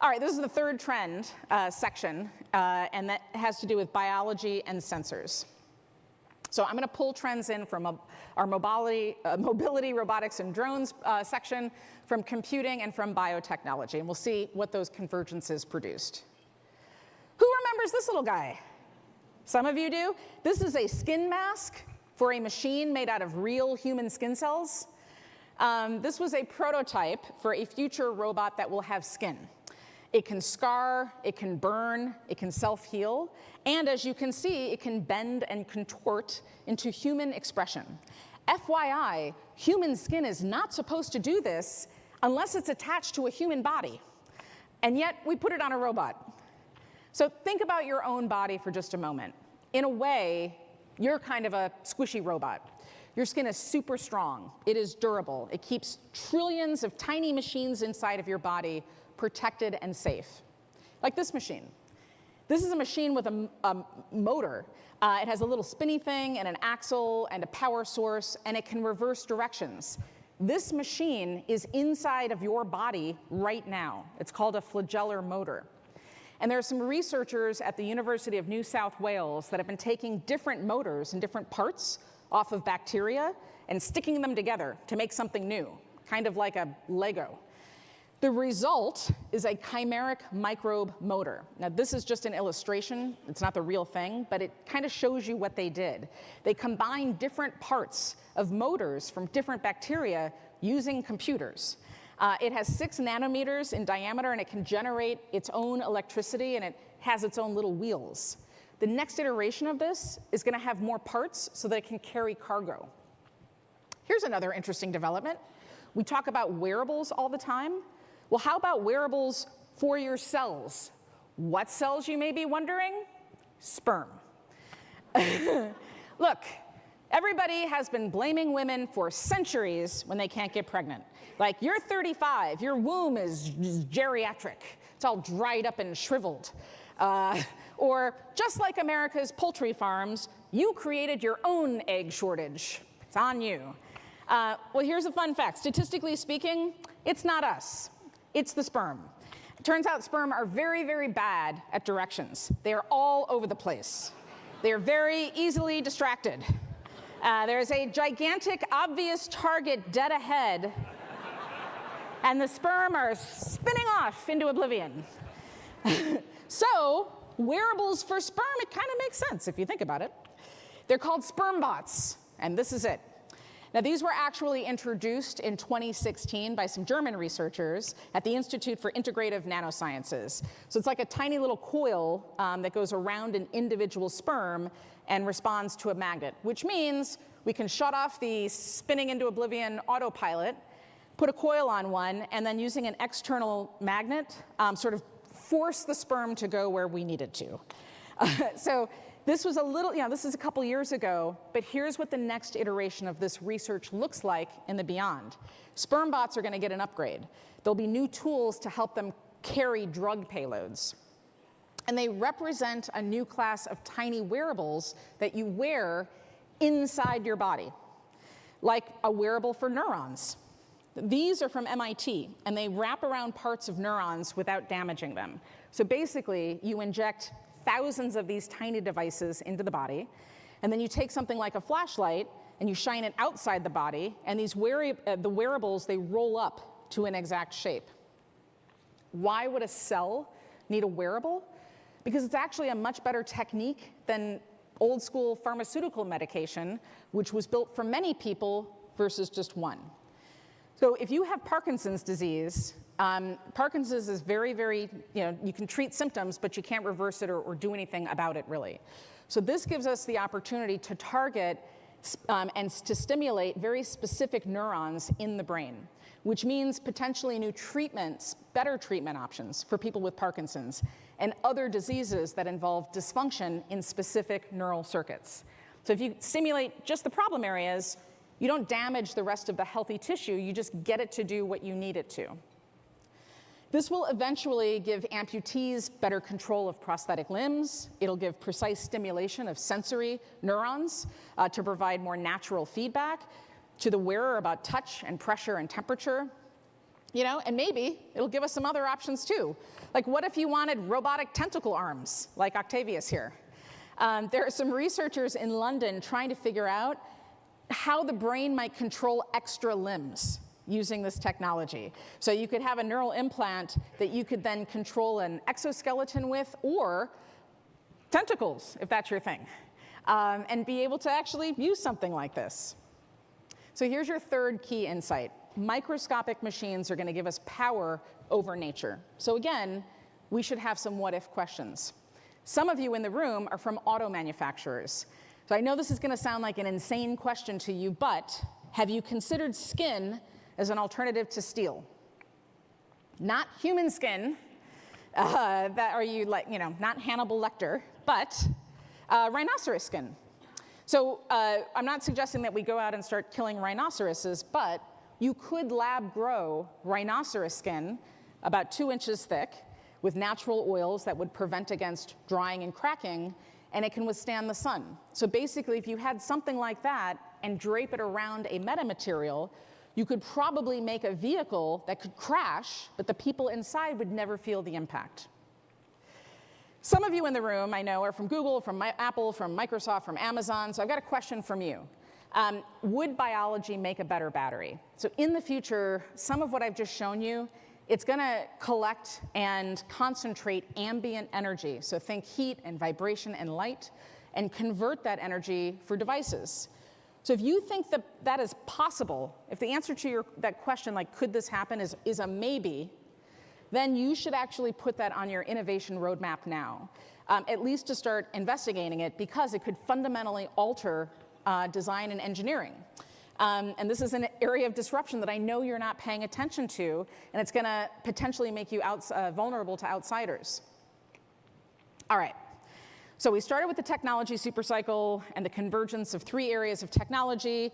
All right, this is the third trend section, and that has to do with biology and sensors. So I'm going to pull trends in from our mobility, robotics, and drones section, from computing, and from biotechnology, and we'll see what those convergences produced. Who remembers this little guy? Some of you do. This is a skin mask for a machine made out of real human skin cells. This was a prototype for a future robot that will have skin. It can scar, it can burn, it can self-heal, and as you can see, it can bend and contort into human expression. FYI, human skin is not supposed to do this unless it's attached to a human body, and yet we put it on a robot. So think about your own body for just a moment. In a way, you're kind of a squishy robot. Your skin is super strong. It is durable. It keeps trillions of tiny machines inside of your body protected and safe. Like this machine. This is a machine with a motor. It has a little spinny thing and an axle and a power source, and it can reverse directions. This machine is inside of your body right now. It's called a flagellar motor. And there are some researchers at the University of New South Wales that have been taking different motors and different parts off of bacteria and sticking them together to make something new, kind of like a Lego. The result is a chimeric microbe motor. Now, this is just an illustration. It's not the real thing, but it kind of shows you what they did. They combined different parts of motors from different bacteria using computers. It has 6 nanometers in diameter, and it can generate its own electricity, and it has its own little wheels. The next iteration of this is going to have more parts so that it can carry cargo. Here's another interesting development. We talk about wearables all the time. Well, how about wearables for your cells? What cells, you may be wondering? Sperm. Look, everybody has been blaming women for centuries when they can't get pregnant. Like, you're 35, your womb is geriatric. It's all dried up and shriveled. Or just like America's poultry farms, you created your own egg shortage. It's on you. Well, here's a fun fact. Statistically speaking, it's not us. It's the sperm. It turns out sperm are very, very bad at directions. They are all over the place. They are very easily distracted. There's a gigantic, obvious target dead ahead, and the sperm are spinning off into oblivion. So, wearables for sperm, it kind of makes sense if you think about it. They're called sperm bots, and this is it. Now, these were actually introduced in 2016 by some German researchers at the Institute for Integrative Nanosciences. So it's like a tiny little coil that goes around an individual sperm and responds to a magnet, which means we can shut off the spinning into oblivion autopilot, put a coil on one, and then using an external magnet, sort of force the sperm to go where we need it to. So this was a little, this is a couple years ago, but here's what the next iteration of this research looks like in the beyond. Sperm bots are going to get an upgrade. There'll be new tools to help them carry drug payloads. And they represent a new class of tiny wearables that you wear inside your body, like a wearable for neurons. These are from MIT, and they wrap around parts of neurons without damaging them. So basically, you inject thousands of these tiny devices into the body, and then you take something like a flashlight and you shine it outside the body, and these the wearables, they roll up to an exact shape. Why would a cell need a wearable? Because it's actually a much better technique than old school pharmaceutical medication, which was built for many people versus just one. So if you have Parkinson's disease, Parkinson's is very, very, you can treat symptoms, but you can't reverse it or do anything about it, really. So this gives us the opportunity to target and to stimulate very specific neurons in the brain, which means potentially new treatments, better treatment options for people with Parkinson's and other diseases that involve dysfunction in specific neural circuits. So if you stimulate just the problem areas, you don't damage the rest of the healthy tissue, you just get it to do what you need it to. This will eventually give amputees better control of prosthetic limbs. It'll give precise stimulation of sensory neurons to provide more natural feedback to the wearer about touch and pressure and temperature. And maybe it'll give us some other options too. Like, what if you wanted robotic tentacle arms, like Octavius here? There are some researchers in London trying to figure out how the brain might control extra limbs using this technology. So you could have a neural implant that you could then control an exoskeleton with, or tentacles, if that's your thing, and be able to actually use something like this. So here's your third key insight. Microscopic machines are going to give us power over nature. So again, we should have some what-if questions. Some of you in the room are from auto manufacturers. So I know this is going to sound like an insane question to you, but have you considered skin as an alternative to steel? Not human skin, not Hannibal Lecter, but rhinoceros skin. So I'm not suggesting that we go out and start killing rhinoceroses, but you could lab grow rhinoceros skin about 2 inches thick with natural oils that would prevent against drying and cracking, and it can withstand the sun. So basically, if you had something like that and drape it around a metamaterial, you could probably make a vehicle that could crash, but the people inside would never feel the impact. Some of you in the room, I know, are from Google, from Apple, from Microsoft, from Amazon, so I've got a question from you. Would biology make a better battery? So in the future, some of what I've just shown you, it's going to collect and concentrate ambient energy, so think heat and vibration and light, and convert that energy for devices. So if you think that that is possible, if the answer to that question, like could this happen, is a maybe, then you should actually put that on your innovation roadmap now, at least to start investigating it, because it could fundamentally alter design and engineering. And this is an area of disruption that I know you're not paying attention to, and it's going to potentially make you vulnerable to outsiders. All right. So we started with the technology supercycle and the convergence of 3 areas of technology.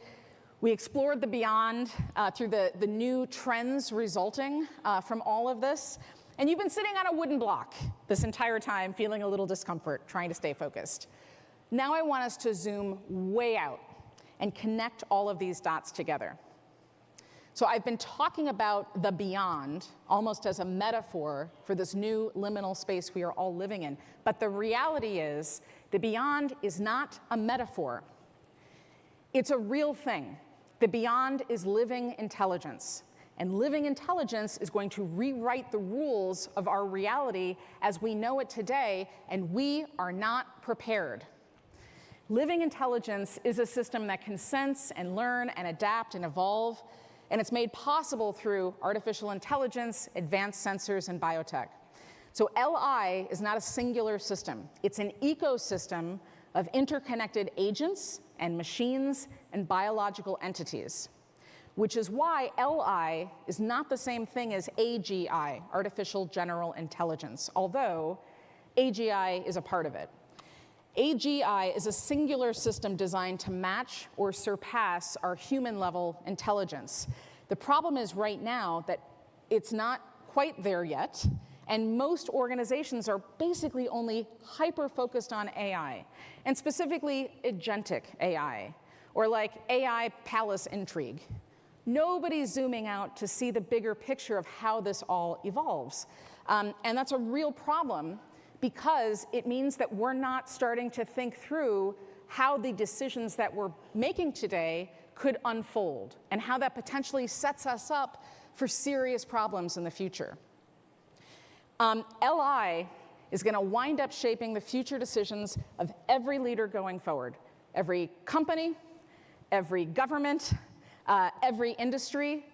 We explored the beyond through the new trends resulting from all of this. And you've been sitting on a wooden block this entire time, feeling a little discomfort, trying to stay focused. Now I want us to zoom way out and connect all of these dots together. So I've been talking about the beyond almost as a metaphor for this new liminal space we are all living in. But the reality is the beyond is not a metaphor. It's a real thing. The beyond is living intelligence. And living intelligence is going to rewrite the rules of our reality as we know it today, and we are not prepared. Living intelligence is a system that can sense and learn and adapt and evolve, and it's made possible through artificial intelligence, advanced sensors, and biotech. So LI is not a singular system. It's an ecosystem of interconnected agents and machines and biological entities, which is why LI is not the same thing as AGI, artificial general intelligence, although AGI is a part of it. AGI is a singular system designed to match or surpass our human-level intelligence. The problem is right now that it's not quite there yet, and most organizations are basically only hyper-focused on AI, and specifically agentic AI, or like AI palace intrigue. Nobody's zooming out to see the bigger picture of how this all evolves. And that's a real problem because it means that we're not starting to think through how the decisions that we're making today could unfold and how that potentially sets us up for serious problems in the future. LI is going to wind up shaping the future decisions of every leader going forward. Every company, every government, every industry.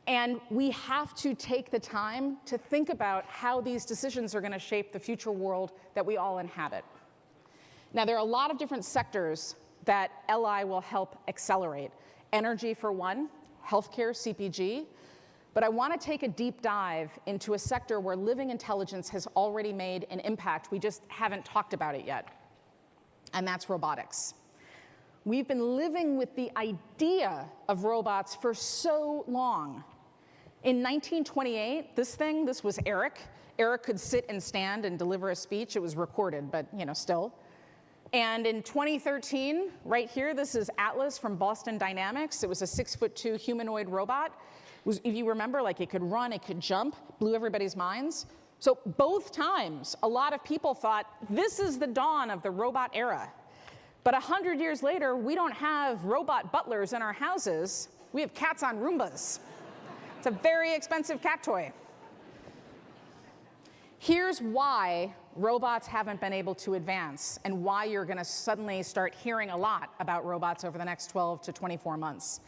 And we have to take the time to think about how these decisions are going to shape the future world that we all inhabit. Now, there are a lot of different sectors that LI will help accelerate. Energy for one, healthcare, CPG. But I want to take a deep dive into a sector where living intelligence has already made an impact. We just haven't talked about it yet. And that's robotics. We've been living with the idea of robots for so long. In 1928, this was Eric. Eric could sit and stand and deliver a speech. It was recorded, but still. And in 2013, right here, this is Atlas from Boston Dynamics. It was a 6'2" humanoid robot. If you remember, it could run, it could jump, blew everybody's minds. So both times, a lot of people thought, this is the dawn of the robot era. But 100 years later, we don't have robot butlers in our houses. We have cats on Roombas. It's a very expensive cat toy. Here's why robots haven't been able to advance and why you're going to suddenly start hearing a lot about robots over the next 12 to 24 months.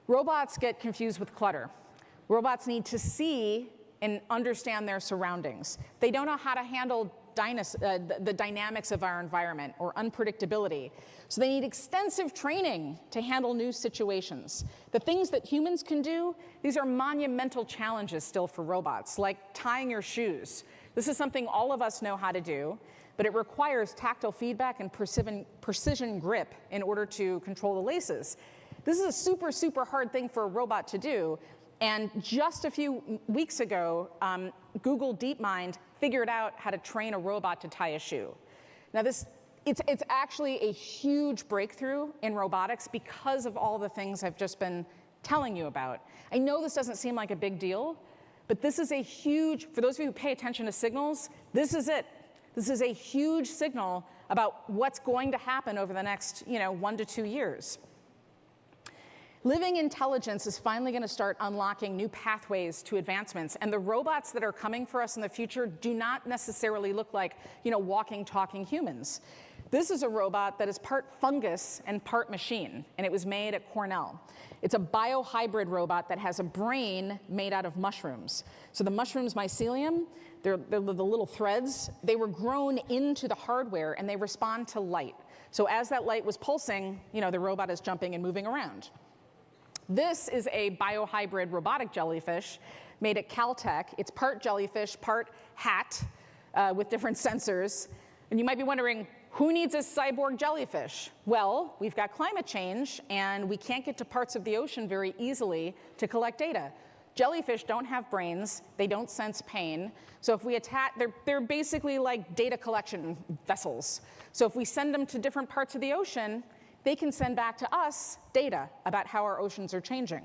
Robots get confused with clutter. Robots need to see and understand their surroundings. They don't know how to handle the dynamics of our environment or unpredictability. So they need extensive training to handle new situations. The things that humans can do, these are monumental challenges still for robots, like tying your shoes. This is something all of us know how to do, but it requires tactile feedback and precision grip in order to control the laces. This is a super, super hard thing for a robot to do. And just a few weeks ago, Google DeepMind figured out how to train a robot to tie a shoe. Now it's actually a huge breakthrough in robotics because of all the things I've just been telling you about. I know this doesn't seem like a big deal, but this is a huge, for those of you who pay attention to signals, this is it. This is a huge signal about what's going to happen over the next 1 to 2 years. Living intelligence is finally going to start unlocking new pathways to advancements, and the robots that are coming for us in the future do not necessarily look like, walking, talking humans. This is a robot that is part fungus and part machine, and it was made at Cornell. It's a biohybrid robot that has a brain made out of mushrooms. So the mushrooms mycelium, they're the little threads, they were grown into the hardware, and they respond to light. So as that light was pulsing, the robot is jumping and moving around. This is a biohybrid robotic jellyfish made at Caltech. It's part jellyfish, part hat with different sensors. And you might be wondering, who needs a cyborg jellyfish? Well, we've got climate change, and we can't get to parts of the ocean very easily to collect data. Jellyfish don't have brains. They don't sense pain. So if we attach, they're basically like data collection vessels. So if we send them to different parts of the ocean, they can send back to us data about how our oceans are changing.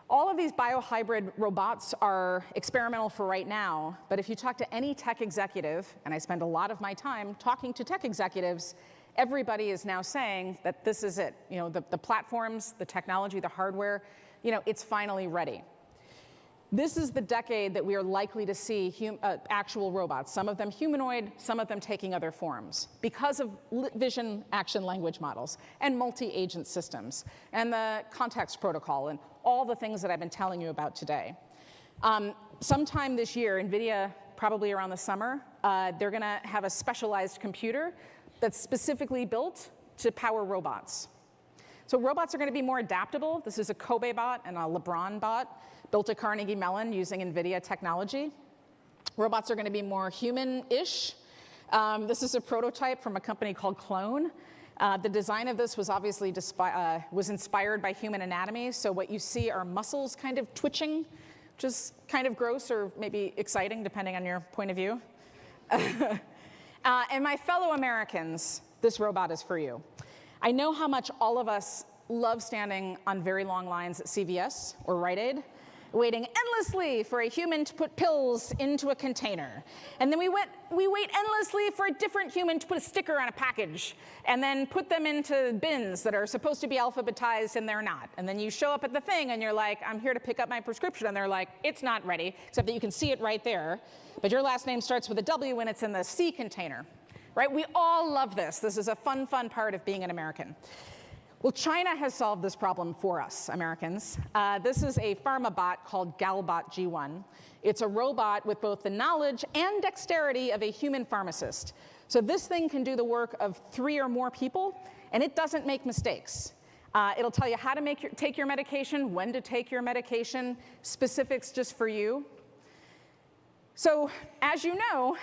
All of these biohybrid robots are experimental for right now, but if you talk to any tech executive, and I spend a lot of my time talking to tech executives, everybody is now saying that this is it. The platforms, the technology, the hardware, it's finally ready. This is the decade that we are likely to see actual robots, some of them humanoid, some of them taking other forms, because of vision action language models and multi-agent systems and the context protocol and all the things that I've been telling you about today. Sometime this year, NVIDIA, probably around the summer, they're going to have a specialized computer that's specifically built to power robots. So robots are going to be more adaptable. This is a Kobe bot and a LeBron bot built at Carnegie Mellon using NVIDIA technology. Robots are going to be more human-ish. This is a prototype from a company called Clone. The design of this was obviously inspired by human anatomy. So what you see are muscles kind of twitching, which is kind of gross or maybe exciting, depending on your point of view. And my fellow Americans, this robot is for you. I know how much all of us love standing on very long lines at CVS or Rite Aid, waiting endlessly for a human to put pills into a container. And then we wait endlessly for a different human to put a sticker on a package and then put them into bins that are supposed to be alphabetized and they're not. And then you show up at the thing and you're like, I'm here to pick up my prescription. And they're like, it's not ready, except that you can see it right there. But your last name starts with a W and it's in the C container, right? We all love this. This is a fun, fun part of being an American. Well, China has solved this problem for us, Americans. This is a pharma bot called Galbot G1. It's a robot with both the knowledge and dexterity of a human pharmacist. So this thing can do the work of 3 or more people, and it doesn't make mistakes. It'll tell you how to take your medication, when to take your medication, specifics just for you. So as you know,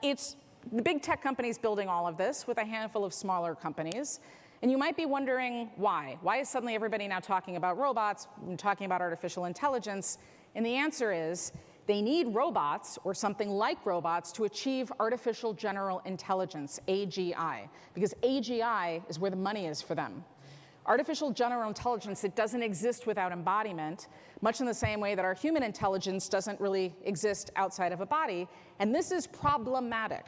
it's the big tech companies building all of this with a handful of smaller companies. And you might be wondering why. Why is suddenly everybody now talking about robots and talking about artificial intelligence? And the answer is they need robots or something like robots to achieve artificial general intelligence, AGI, because AGI is where the money is for them. Artificial general intelligence, it doesn't exist without embodiment, much in the same way that our human intelligence doesn't really exist outside of a body. And this is problematic.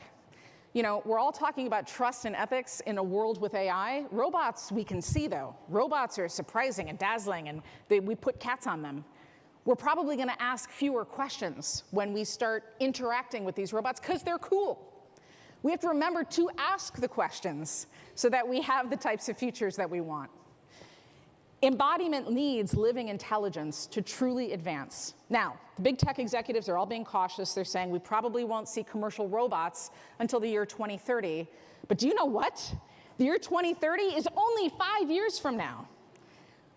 You know, we're all talking about trust and ethics in a world with AI. Robots we can see, though. Robots are surprising and dazzling, and we put cats on them. We're probably going to ask fewer questions when we start interacting with these robots because they're cool. We have to remember to ask the questions so that we have the types of features that we want. Embodiment needs living intelligence to truly advance. Now, the big tech executives are all being cautious. They're saying we probably won't see commercial robots until the year 2030. But do you know what? The year 2030 is only 5 years from now.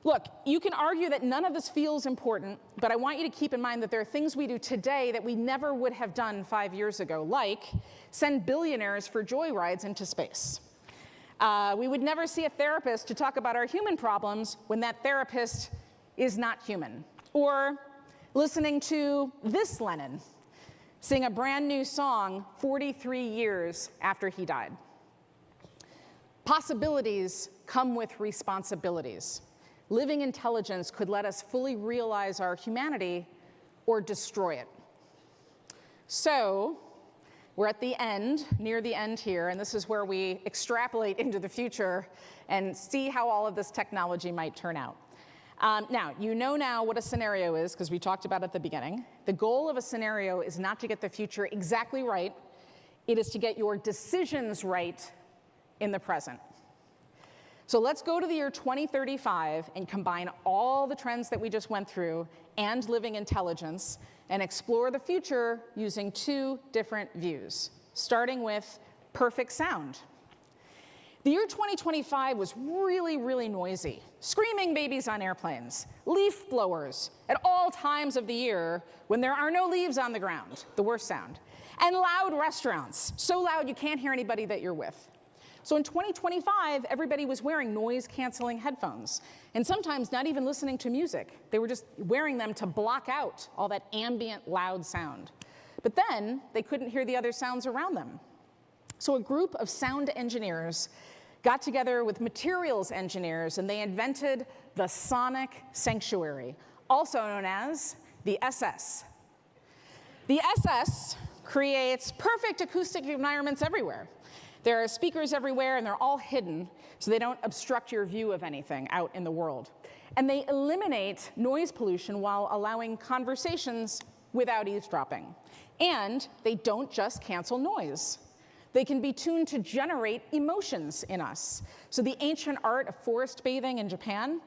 Look, you can argue that none of this feels important, but I want you to keep in mind that there are things we do today that we never would have done 5 years ago, like send billionaires for joyrides into space. We would never see a therapist to talk about our human problems when that therapist is not human. Or listening to this Lennon sing a brand new song 43 years after he died. Possibilities come with responsibilities. Living intelligence could let us fully realize our humanity or destroy it. So, we're at the end, near the end here, and this is where we extrapolate into the future and see how all of this technology might turn out. Now, you know now what a scenario is, because we talked about it at the beginning. The goal of a scenario is not to get the future exactly right. It is to get your decisions right in the present. So let's go to the year 2035 and combine all the trends that we just went through and living intelligence and explore the future using 2 different views, starting with perfect sound. The year 2025 was really, really noisy. Screaming babies on airplanes, leaf blowers at all times of the year when there are no leaves on the ground, the worst sound, and loud restaurants, so loud you can't hear anybody that you're with. So in 2025, everybody was wearing noise-canceling headphones, and sometimes not even listening to music. They were just wearing them to block out all that ambient, loud sound. But then they couldn't hear the other sounds around them. So a group of sound engineers got together with materials engineers, and they invented the sonic sanctuary, also known as the SS. The SS creates perfect acoustic environments everywhere. There are speakers everywhere, and they're all hidden, so they don't obstruct your view of anything out in the world. And they eliminate noise pollution while allowing conversations without eavesdropping. And they don't just cancel noise. They can be tuned to generate emotions in us. So the ancient art of forest bathing in Japan,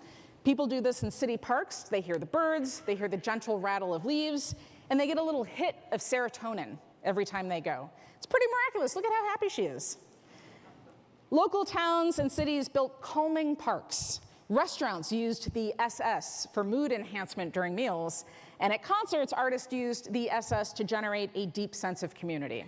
people do this in city parks. They hear the birds, they hear the gentle rattle of leaves, and they get a little hit of serotonin every time they go. It's pretty miraculous. Look at how happy she is. Local towns and cities built calming parks. Restaurants used the SS for mood enhancement during meals. And at concerts, artists used the SS to generate a deep sense of community.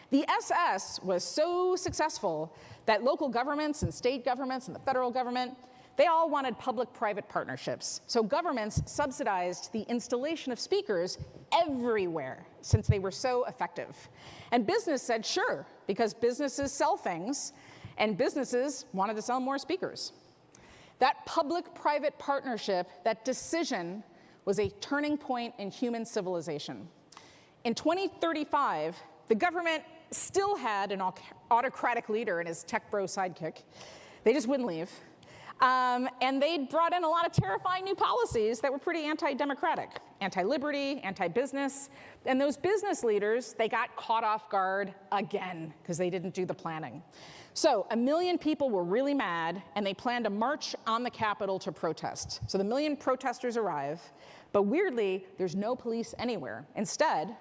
The SS was so successful that local governments and state governments and the federal government, they all wanted public-private partnerships. So governments subsidized the installation of speakers everywhere since they were so effective. And business said sure, because businesses sell things, and businesses wanted to sell more speakers. That public-private partnership, that decision, was a turning point in human civilization. In 2035, the government still had an autocratic leader and his tech bro sidekick. They just wouldn't leave. And they brought in a lot of terrifying new policies that were pretty anti-democratic, anti-liberty, anti-business. And those business leaders, they got caught off guard again because they didn't do the planning. So 1 million people were really mad, and they planned to march on the Capitol to protest. So the 1 million protesters arrive, but weirdly, there's no police anywhere. Instead,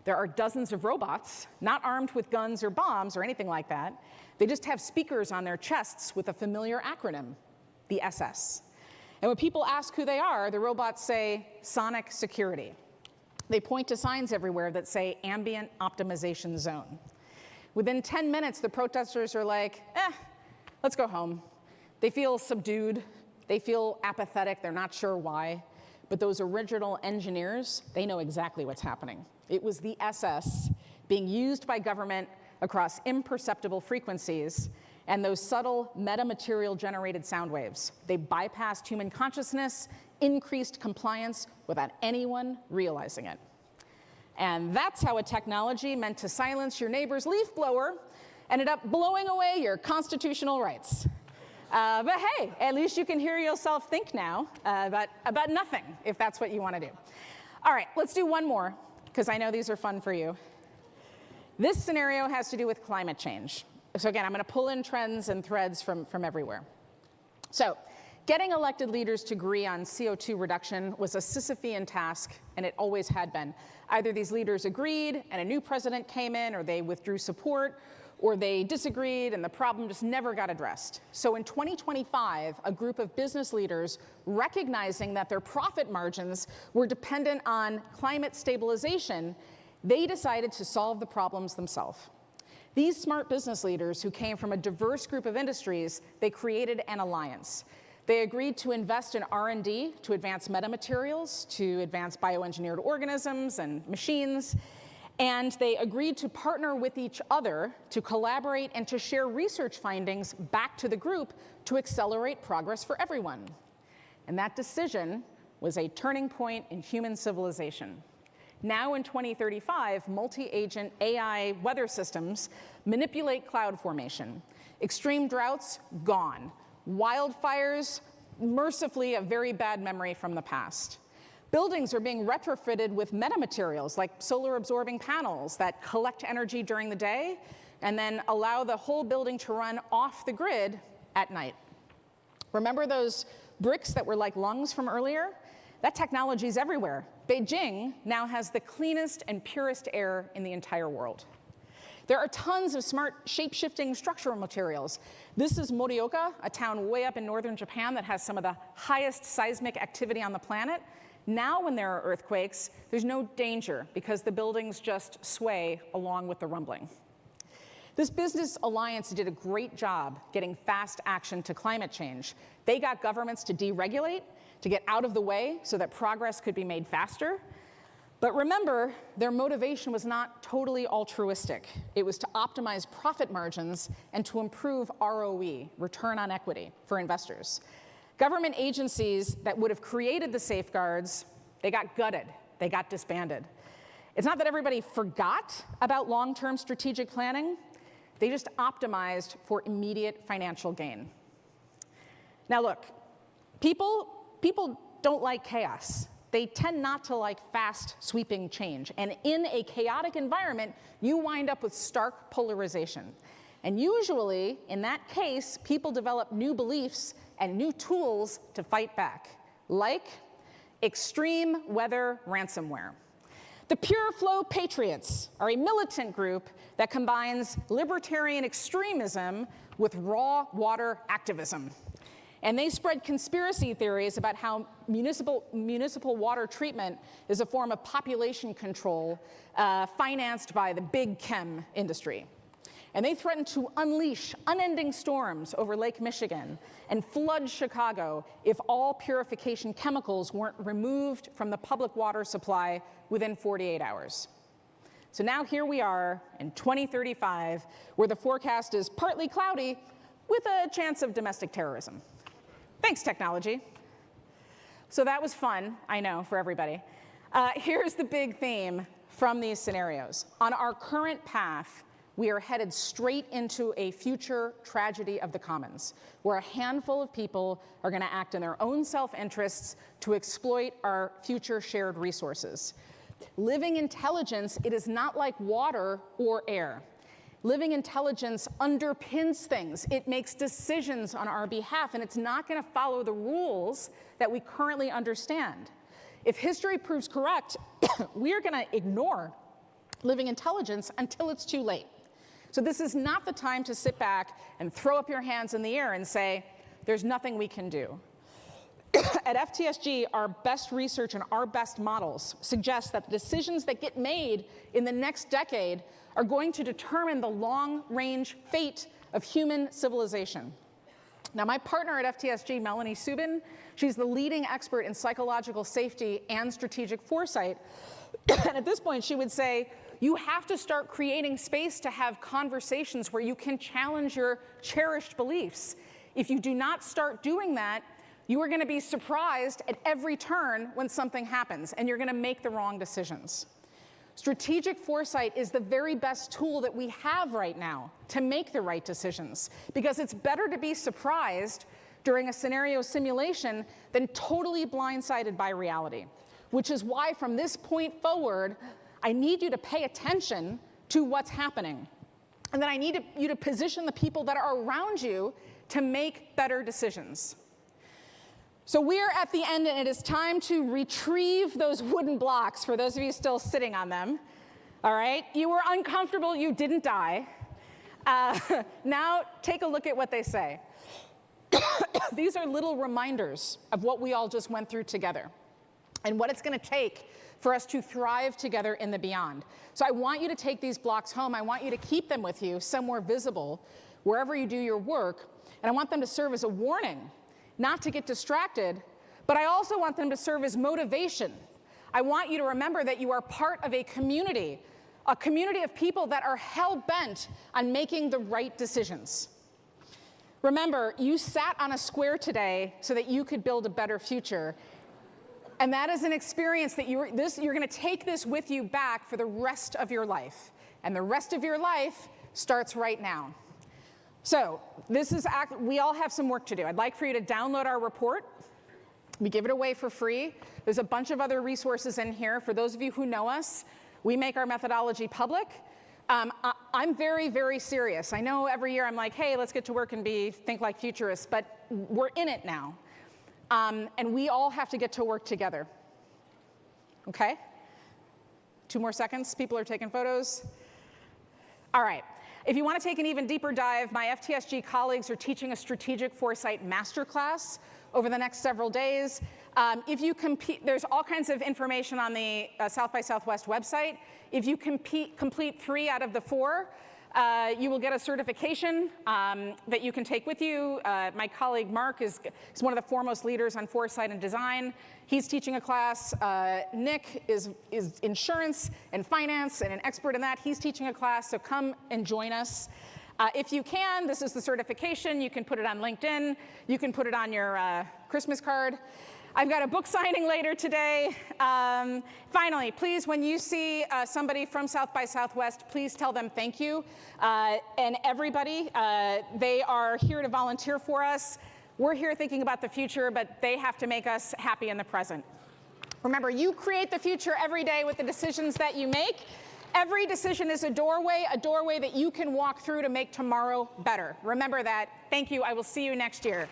there are dozens of robots, not armed with guns or bombs or anything like that. They just have speakers on their chests with a familiar acronym, the SS. And when people ask who they are, the robots say, sonic security. They point to signs everywhere that say ambient optimization zone. Within 10 minutes, the protesters are like, let's go home. They feel subdued. They feel apathetic. They're not sure why. But those original engineers, they know exactly what's happening. It was the SS being used by government across imperceptible frequencies and those subtle metamaterial-generated sound waves. They bypassed human consciousness, increased compliance without anyone realizing it. And that's how a technology meant to silence your neighbor's leaf blower ended up blowing away your constitutional rights. But hey, at least you can hear yourself think now about nothing, if that's what you want to do. All right, let's do one more, because I know these are fun for you. This scenario has to do with climate change. So again, I'm going to pull in trends and threads from everywhere. So getting elected leaders to agree on CO2 reduction was a Sisyphean task, and it always had been. Either these leaders agreed and a new president came in, or they withdrew support, or they disagreed and the problem just never got addressed. So in 2025, a group of business leaders, recognizing that their profit margins were dependent on climate stabilization, they decided to solve the problems themselves. These smart business leaders, who came from a diverse group of industries, they created an alliance. They agreed to invest in R&D to advance metamaterials, to advance bioengineered organisms and machines, and they agreed to partner with each other to collaborate and to share research findings back to the group to accelerate progress for everyone. And that decision was a turning point in human civilization. Now in 2035, multi-agent AI weather systems manipulate cloud formation. Extreme droughts, gone. Wildfires, mercifully a very bad memory from the past. Buildings are being retrofitted with metamaterials like solar-absorbing panels that collect energy during the day and then allow the whole building to run off the grid at night. Remember those bricks that were like lungs from earlier? That technology is everywhere. Beijing now has the cleanest and purest air in the entire world. There are tons of smart shape-shifting structural materials. This is Morioka, a town way up in northern Japan that has some of the highest seismic activity on the planet. Now when there are earthquakes, there's no danger because the buildings just sway along with the rumbling. This business alliance did a great job getting fast action to climate change. They got governments to deregulate, to get out of the way so that progress could be made faster. But remember, their motivation was not totally altruistic. It was to optimize profit margins and to improve ROE, return on equity, for investors. Government agencies that would have created the safeguards, they got gutted, they got disbanded. It's not that everybody forgot about long-term strategic planning, they just optimized for immediate financial gain. Now look, people don't like chaos. They tend not to like fast, sweeping change. And in a chaotic environment, you wind up with stark polarization. And usually, in that case, people develop new beliefs and new tools to fight back, like extreme weather ransomware. The Pure Flow Patriots are a militant group that combines libertarian extremism with raw water activism. And they spread conspiracy theories about how municipal water treatment is a form of population control financed by the big chem industry. And they threatened to unleash unending storms over Lake Michigan and flood Chicago if all purification chemicals weren't removed from the public water supply within 48 hours. So now here we are in 2035, where the forecast is partly cloudy with a chance of domestic terrorism. Thanks, technology. So that was fun, I know, for everybody. Here's the big theme from these scenarios. On our current path, we are headed straight into a future tragedy of the commons, where a handful of people are going to act in their own self-interests to exploit our future shared resources. Living intelligence, it is not like water or air. Living intelligence underpins things. It makes decisions on our behalf, and it's not going to follow the rules that we currently understand. If history proves correct, we are going to ignore living intelligence until it's too late. So this is not the time to sit back and throw up your hands in the air and say, there's nothing we can do. At FTSG, our best research and our best models suggest that the decisions that get made in the next decade are going to determine the long-range fate of human civilization. Now, my partner at FTSG, Melanie Subin, she's the leading expert in psychological safety and strategic foresight. And at this point, she would say, you have to start creating space to have conversations where you can challenge your cherished beliefs. If you do not start doing that, you are going to be surprised at every turn when something happens, and you're going to make the wrong decisions. Strategic foresight is the very best tool that we have right now to make the right decisions, because it's better to be surprised during a scenario simulation than totally blindsided by reality, which is why from this point forward, I need you to pay attention to what's happening. And then I need you to position the people that are around you to make better decisions. So we're at the end, and it is time to retrieve those wooden blocks for those of you still sitting on them. All right? You were uncomfortable, you didn't die. Now take a look at what they say. These are little reminders of what we all just went through together and what it's going to take for us to thrive together in the beyond. So I want you to take these blocks home. I want you to keep them with you somewhere visible, wherever you do your work, and I want them to serve as a warning, not to get distracted, but I also want them to serve as motivation. I want you to remember that you are part of a community of people that are hell-bent on making the right decisions. Remember, you sat on a square today so that you could build a better future. And that is an experience that you're going to take this with you back for the rest of your life. And the rest of your life starts right now. So we all have some work to do. I'd like for you to download our report. We give it away for free. There's a bunch of other resources in here. For those of you who know us, we make our methodology public. I'm very, very serious. I know every year I'm like, hey, let's get to work and think like futurists, but we're in it now. And we all have to get to work together. Okay? 2 more seconds. People are taking photos. All right. If you want to take an even deeper dive, my FTSG colleagues are teaching a strategic foresight masterclass over the next several days. If you compete, there's all kinds of information on the South by Southwest website. If you complete 3 out of the 4, you will get a certification that you can take with you. My colleague Mark is one of the foremost leaders on foresight and design. He's teaching a class. Nick is insurance and finance and an expert in that. He's teaching a class, so come and join us. If you can, this is the certification. You can put it on LinkedIn. You can put it on your Christmas card. I've got a book signing later today. Finally, please, when you see somebody from South by Southwest, please tell them thank you. And everybody, they are here to volunteer for us. We're here thinking about the future, but they have to make us happy in the present. Remember, you create the future every day with the decisions that you make. Every decision is a doorway that you can walk through to make tomorrow better. Remember that. Thank you. I will see you next year.